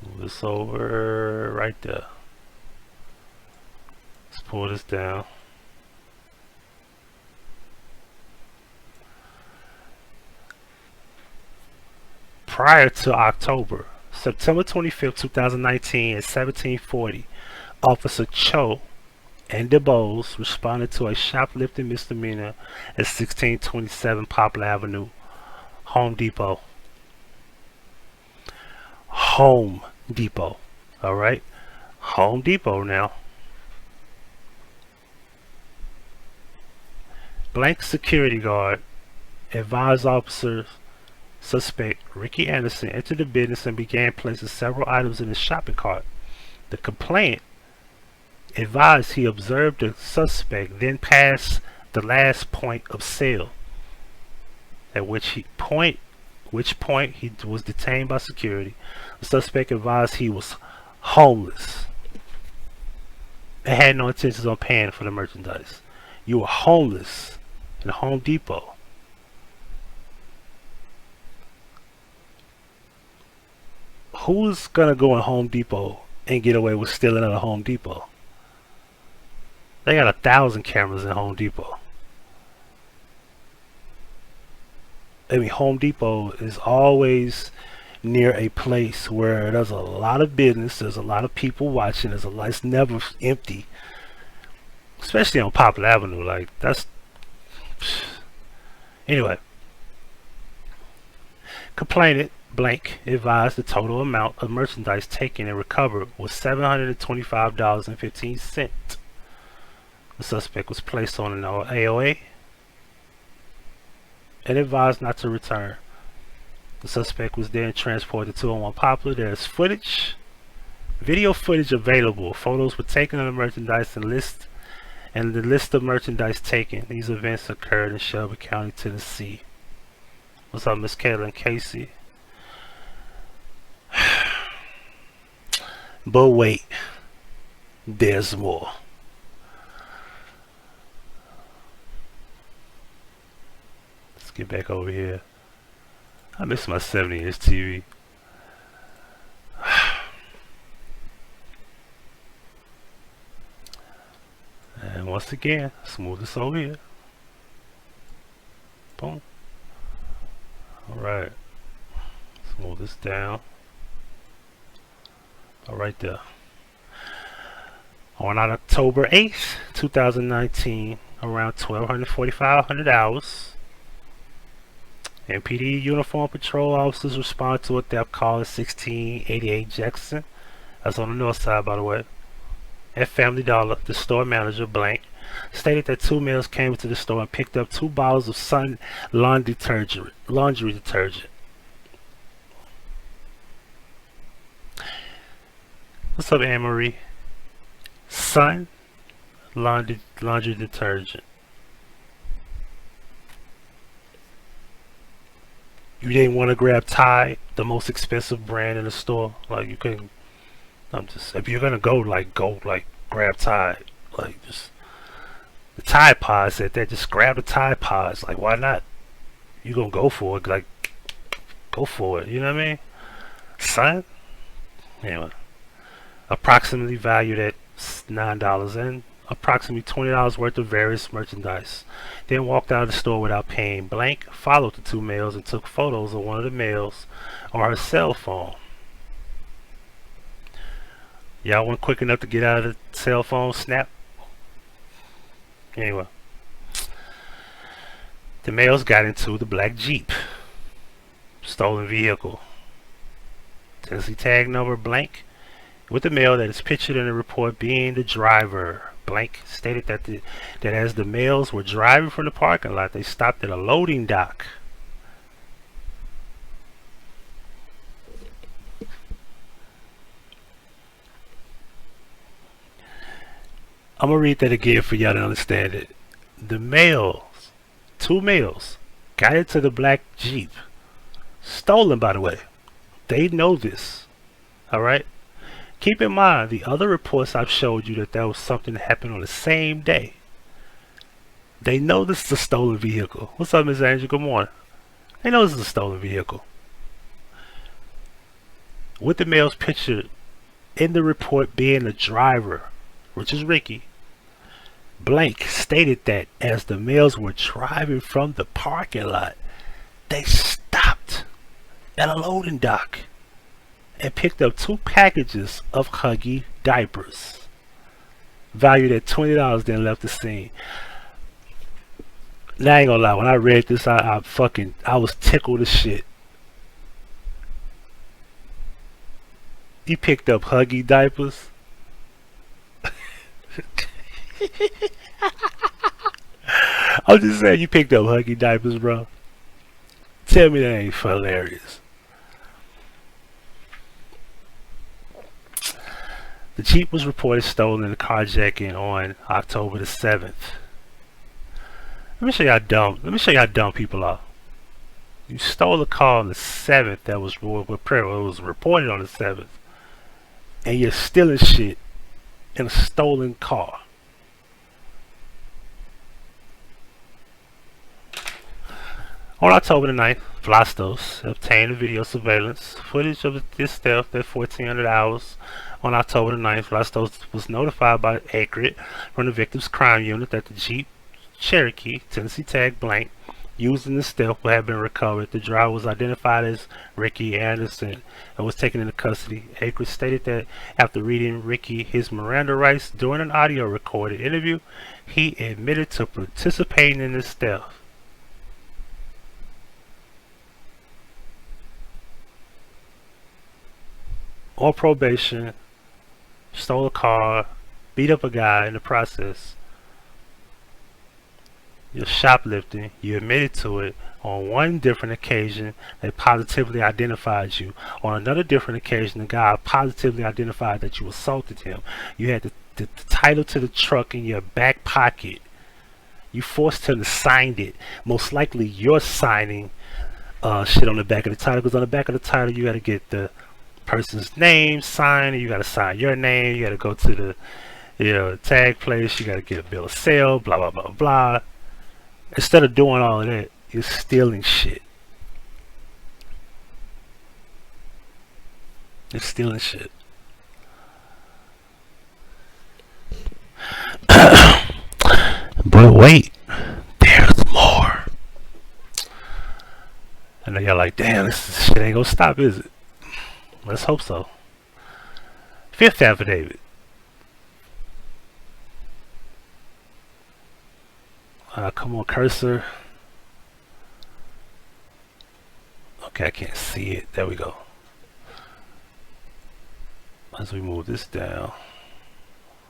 Move this over right there. Let's pull this down. Prior to October, September 25th, 2019 at 1740, Officer Cho and DeBose responded to a shoplifting misdemeanor at 1627 Poplar Avenue, Home Depot. Home Depot, alright? Home Depot now. Blank security guard advised officers suspect Ricky Anderson entered the business and began placing several items in his shopping cart. The complainant advised he observed the suspect then pass the last point of sale, at which point he was detained by security. The suspect advised he was homeless and had no intentions on paying for the merchandise. You were homeless in Home Depot. Who's gonna go in Home Depot and get away with stealing at a Home Depot? They got 1,000 cameras in Home Depot. I mean, Home Depot is always near a place where there's a lot of business, there's a lot of people watching, it's never empty. Especially on Poplar Avenue, like that's anyway. Complainant blank advised the total amount of merchandise taken and recovered was $725.15. The suspect was placed on an AOA and advised not to return. The suspect was then transported to 201 Poplar. There's footage, video footage available. Photos were taken of the merchandise and the list of merchandise taken. These events occurred in Shelby County, Tennessee. What's up, Miss Caitlin Casey? But wait, there's more. Let's get back over here. I miss my 70-inch TV. And once again, smooth this over here. Boom. Alright. Smooth this down. Right there. On October 8th, 2019, around 1245 hours, MPD uniform patrol officers respond to a theft call at 1688 Jackson. That's on the north side, by the way. At Family Dollar, the store manager, blank, stated that 2 males came into the store and picked up 2 bottles of Sun laundry detergent. What's up, Anne-Marie? Sun laundry detergent. You didn't want to grab Tide, the most expensive brand in the store. Like, you couldn't. If you're gonna go grab Tide. Like, just the Tide Pods at that. Just grab the Tide Pods. Like, why not? You gonna go for it? Like, go for it. You know what I mean? Sun. Anyway, approximately valued at $9 and approximately $20 worth of various merchandise. Then walked out of the store without paying. Blank followed the 2 males and took photos of one of the males on her cell phone. Y'all weren't quick enough to get out of the cell phone snap? Anyway, the males got into the black Jeep. Stolen vehicle. Tennessee tag number blank. With the male that is pictured in the report being the driver. Blank stated that as the males were driving from the parking lot, they stopped at a loading dock. I'm gonna read that again for y'all to understand it. The males, 2 males, got into the black Jeep. Stolen, by the way. They know this. Alright? Keep in mind, the other reports I've showed you that was something that happened on the same day. They know this is a stolen vehicle. What's up, Miss Angel? Good morning. They know this is a stolen vehicle. With the males pictured in the report being the driver, which is Ricky, blank stated that as the males were driving from the parking lot, they stopped at a loading dock and picked up 2 packages of Huggie diapers valued at $20, then left the scene. Now I ain't gonna lie, when I read this, I was tickled as shit. You picked up Huggie diapers? I'm just saying, you picked up Huggie diapers, bro. Tell me that ain't hilarious. The Jeep was reported stolen in the carjacking on October the 7th. Let me show you how dumb people are. You stole a car on the 7th that was reported on the 7th. And you're stealing shit in a stolen car. On October the 9th, Vlastos obtained a video surveillance footage of this theft at 1400 hours. On October the 9th, Vlastos was notified by Acrid from the victim's crime unit that the Jeep Cherokee, Tennessee tag blank, used in the theft had been recovered. The driver was identified as Ricky Anderson and was taken into custody. Acrid stated that after reading Ricky his Miranda rights during an audio recorded interview, he admitted to participating in this theft. On probation, stole a car, beat up a guy in the process. You're shoplifting, you admitted to it On one different occasion, they positively identified you. On another different occasion, the guy positively identified that you assaulted him. You had the title to the truck in your back pocket. You forced him to sign it. Most likely you're signing shit on the back of the title, because on the back of the title you got to get the person's name signed, and you got to sign your name. You got to go to the tag place, you got to get a bill of sale, blah blah blah blah. Instead of doing all of that, you're stealing shit. You're stealing shit. But wait, there's more. I know y'all like, damn, this shit ain't gonna stop, is it? Let's hope so. Fifth affidavit. Come on, cursor. Okay, I can't see it. There we go. As we move this down,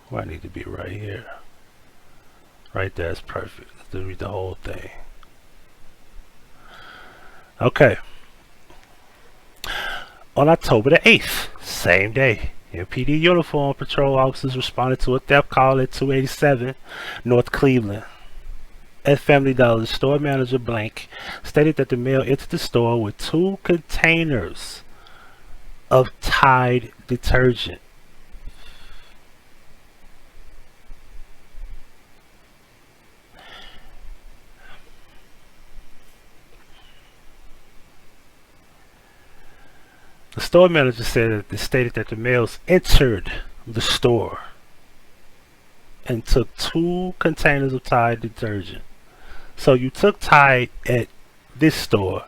where I need to be right here. Right there is perfect. Let's read the whole thing. Okay. On October the 8th, same day, MPD uniform patrol officers responded to a theft call at 287 North Cleveland. At Family Dollar, store manager Blank stated that the male entered the store with 2 containers of Tide detergent. The store manager stated that the males entered the store and took 2 containers of Tide detergent. So you took Tide at this store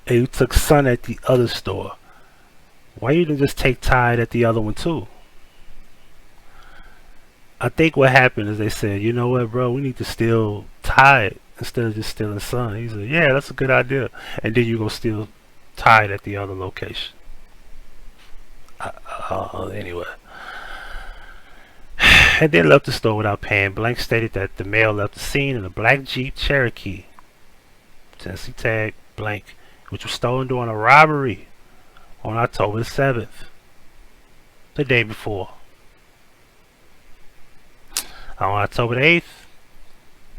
and you took Sun at the other store. Why you didn't just take Tide at the other one too? I think what happened is they said, you know what, bro, we need to steal Tide instead of just stealing Sun. He said, yeah, that's a good idea. And then you go steal Tide at the other location. Anyway. And then left the store without paying. Blank stated that the male left the scene in a black Jeep Cherokee, Tennessee tag blank, which was stolen during a robbery on October 7th, the day before. On October the 8th,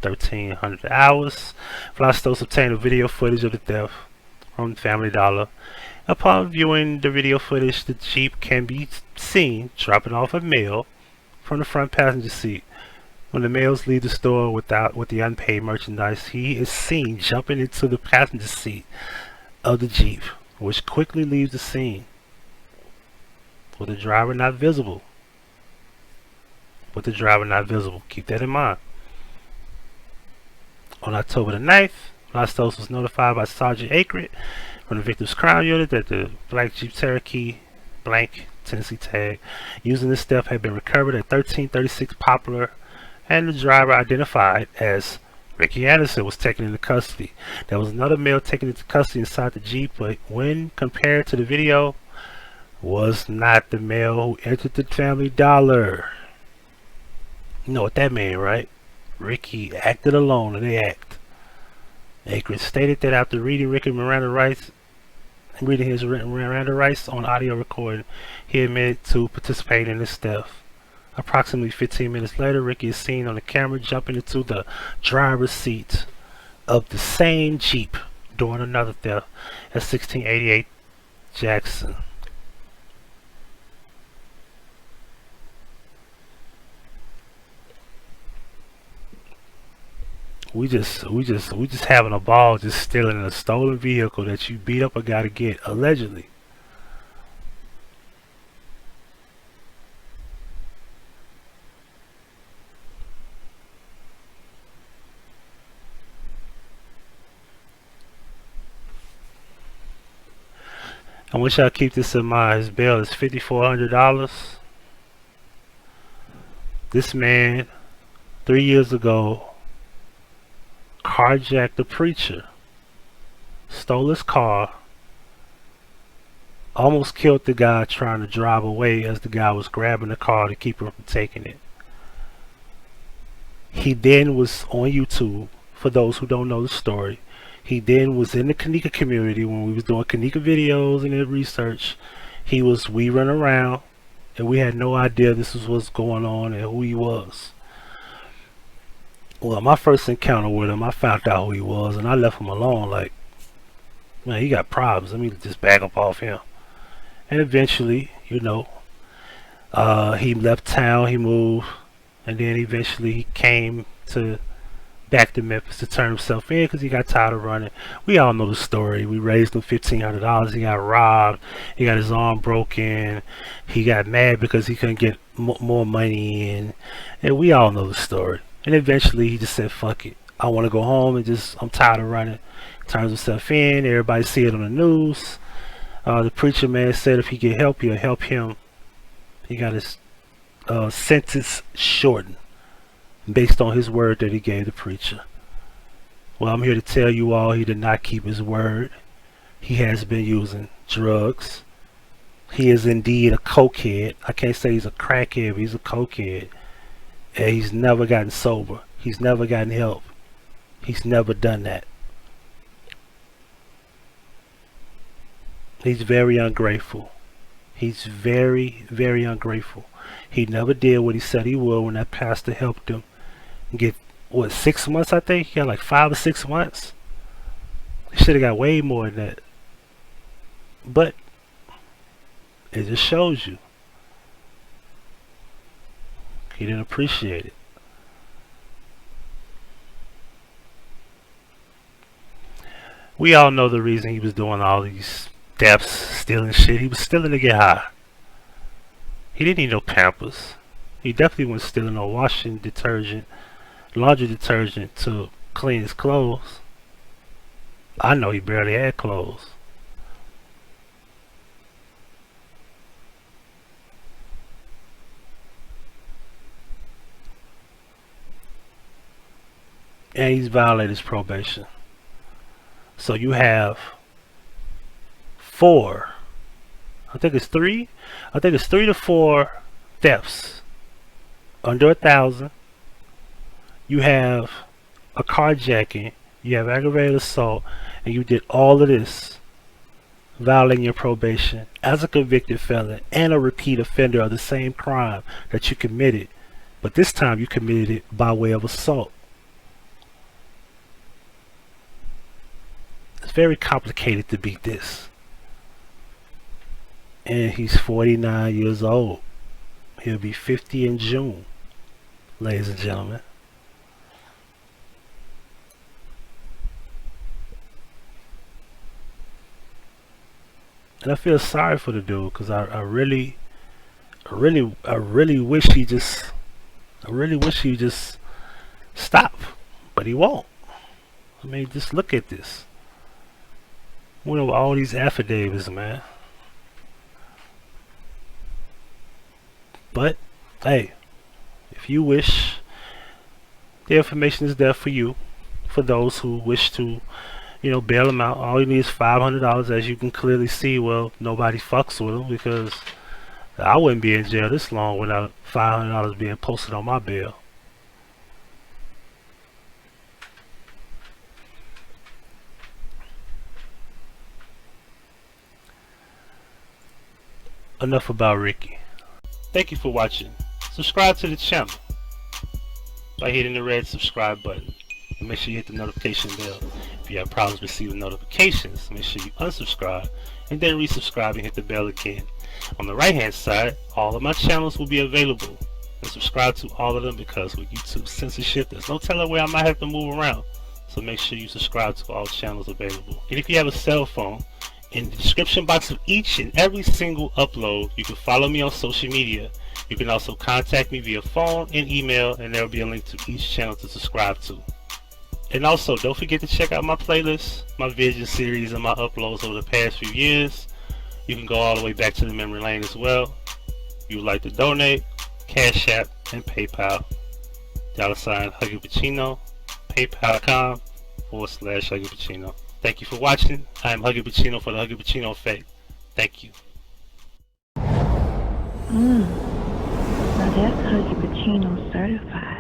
1300 hours, Flastos obtained a video footage of the theft from Family Dollar. Upon viewing the video footage, the Jeep can be seen dropping off a mail from the front passenger seat. When the males leave the store with the unpaid merchandise, he is seen jumping into the passenger seat of the Jeep, which quickly leaves the scene with the driver not visible. Keep that in mind. On October the 9th, Lastos was notified by Sergeant Akrit from the victim's crime unit that the black Jeep Cherokee blank Tennessee tag using this theft had been recovered at 1336 Poplar, and the driver, identified as Ricky Anderson, was taken into custody. There was another male taken into custody inside the Jeep, but when compared to the video, was not the male who entered the Family Dollar. You know what that means, right? Ricky acted alone in the act. Akron stated that after reading his Miranda rights on audio recording, he admitted to participating in this theft. Approximately 15 minutes later, Ricky is seen on the camera jumping into the driver's seat of the same Jeep during another theft at 1688 Jackson. We just having a ball just stealing a stolen vehicle that you beat up a guy to get, allegedly. I want y'all to keep this in mind. His bail is $5,400. This man, 3 years ago, carjacked a preacher, stole his car, almost killed the guy trying to drive away as the guy was grabbing the car to keep him from taking it. He then was on YouTube. For those who don't know the story, He then was in the Kanika community when we was doing Kanika videos and research. We run around and we had no idea this was what's going on and who he was. Well, my first encounter with him, I found out who he was and I left him alone. Like, man, he got problems. Let me just back up off him. And eventually, you know, he left town, he moved, and then eventually he came back to Memphis to turn himself in because he got tired of running. We all know the story. We raised him $1,500. He got robbed. He got his arm broken. He got mad because he couldn't get more money in. And we all know the story. And eventually he just said, fuck it. I want to go home and I'm tired of running. Turns himself in. Everybody see it on the news. The preacher man said if he could help you, help him. He got his sentence shortened based on his word that he gave the preacher. Well, I'm here to tell you all he did not keep his word. He has been using drugs. He is indeed a cokehead. I can't say he's a crackhead, but he's a cokehead. And he's never gotten sober. He's never gotten help. He's never done that. He's very ungrateful. He's very, very ungrateful. He never did what he said he would when that pastor helped him get, what, 6 months, I think? He got like 5 or 6 months. He should have got way more than that. But it just shows you. He didn't appreciate it. We all know the reason he was doing all these thefts, stealing shit. He was stealing to get high. He didn't need no Pampers. He definitely wasn't stealing no washing detergent, laundry detergent to clean his clothes. I know he barely had clothes. And he's violated his probation. So you have 4, I think it's 3 to 4 thefts under 1,000. You have a carjacking, you have aggravated assault, and you did all of this violating your probation as a convicted felon and a repeat offender of the same crime that you committed, but this time you committed it by way of assault. It's very complicated to beat this. And he's 49 years old. He'll be 50 in June, ladies and gentlemen. And I feel sorry for the dude because I really wish he just stop, but he won't. I mean, just look at this. Went over all these affidavits, man. But hey, if you wish, the information is there for you, for those who wish to, you know, bail him out. All you need is $500, as you can clearly see. Well, nobody fucks with him because I wouldn't be in jail this long without $500 being posted on my bail. Enough about Ricky. Thank you for watching. Subscribe to the channel by hitting the red subscribe button. And make sure you hit the notification bell. If you have problems receiving notifications, make sure you unsubscribe and then resubscribe and hit the bell again. On the right hand side, all of my channels will be available. And subscribe to all of them because with YouTube censorship, there's no telling where I might have to move around. So make sure you subscribe to all channels available. And if you have a cell phone, in the description box of each and every single upload, you can follow me on social media. You can also contact me via phone and email, and there will be a link to each channel to subscribe to. And also, don't forget to check out my playlist, my vision series, and my uploads over the past few years. You can go all the way back to the memory lane as well. If you would like to donate, Cash App and PayPal. $Huggie Pacino, PayPal.com/Huggie Pacino. Thank you for watching. I am Huggie Pacino for the Huggie Pacino Effect. Thank you. Now that's Huggie Pacino certified.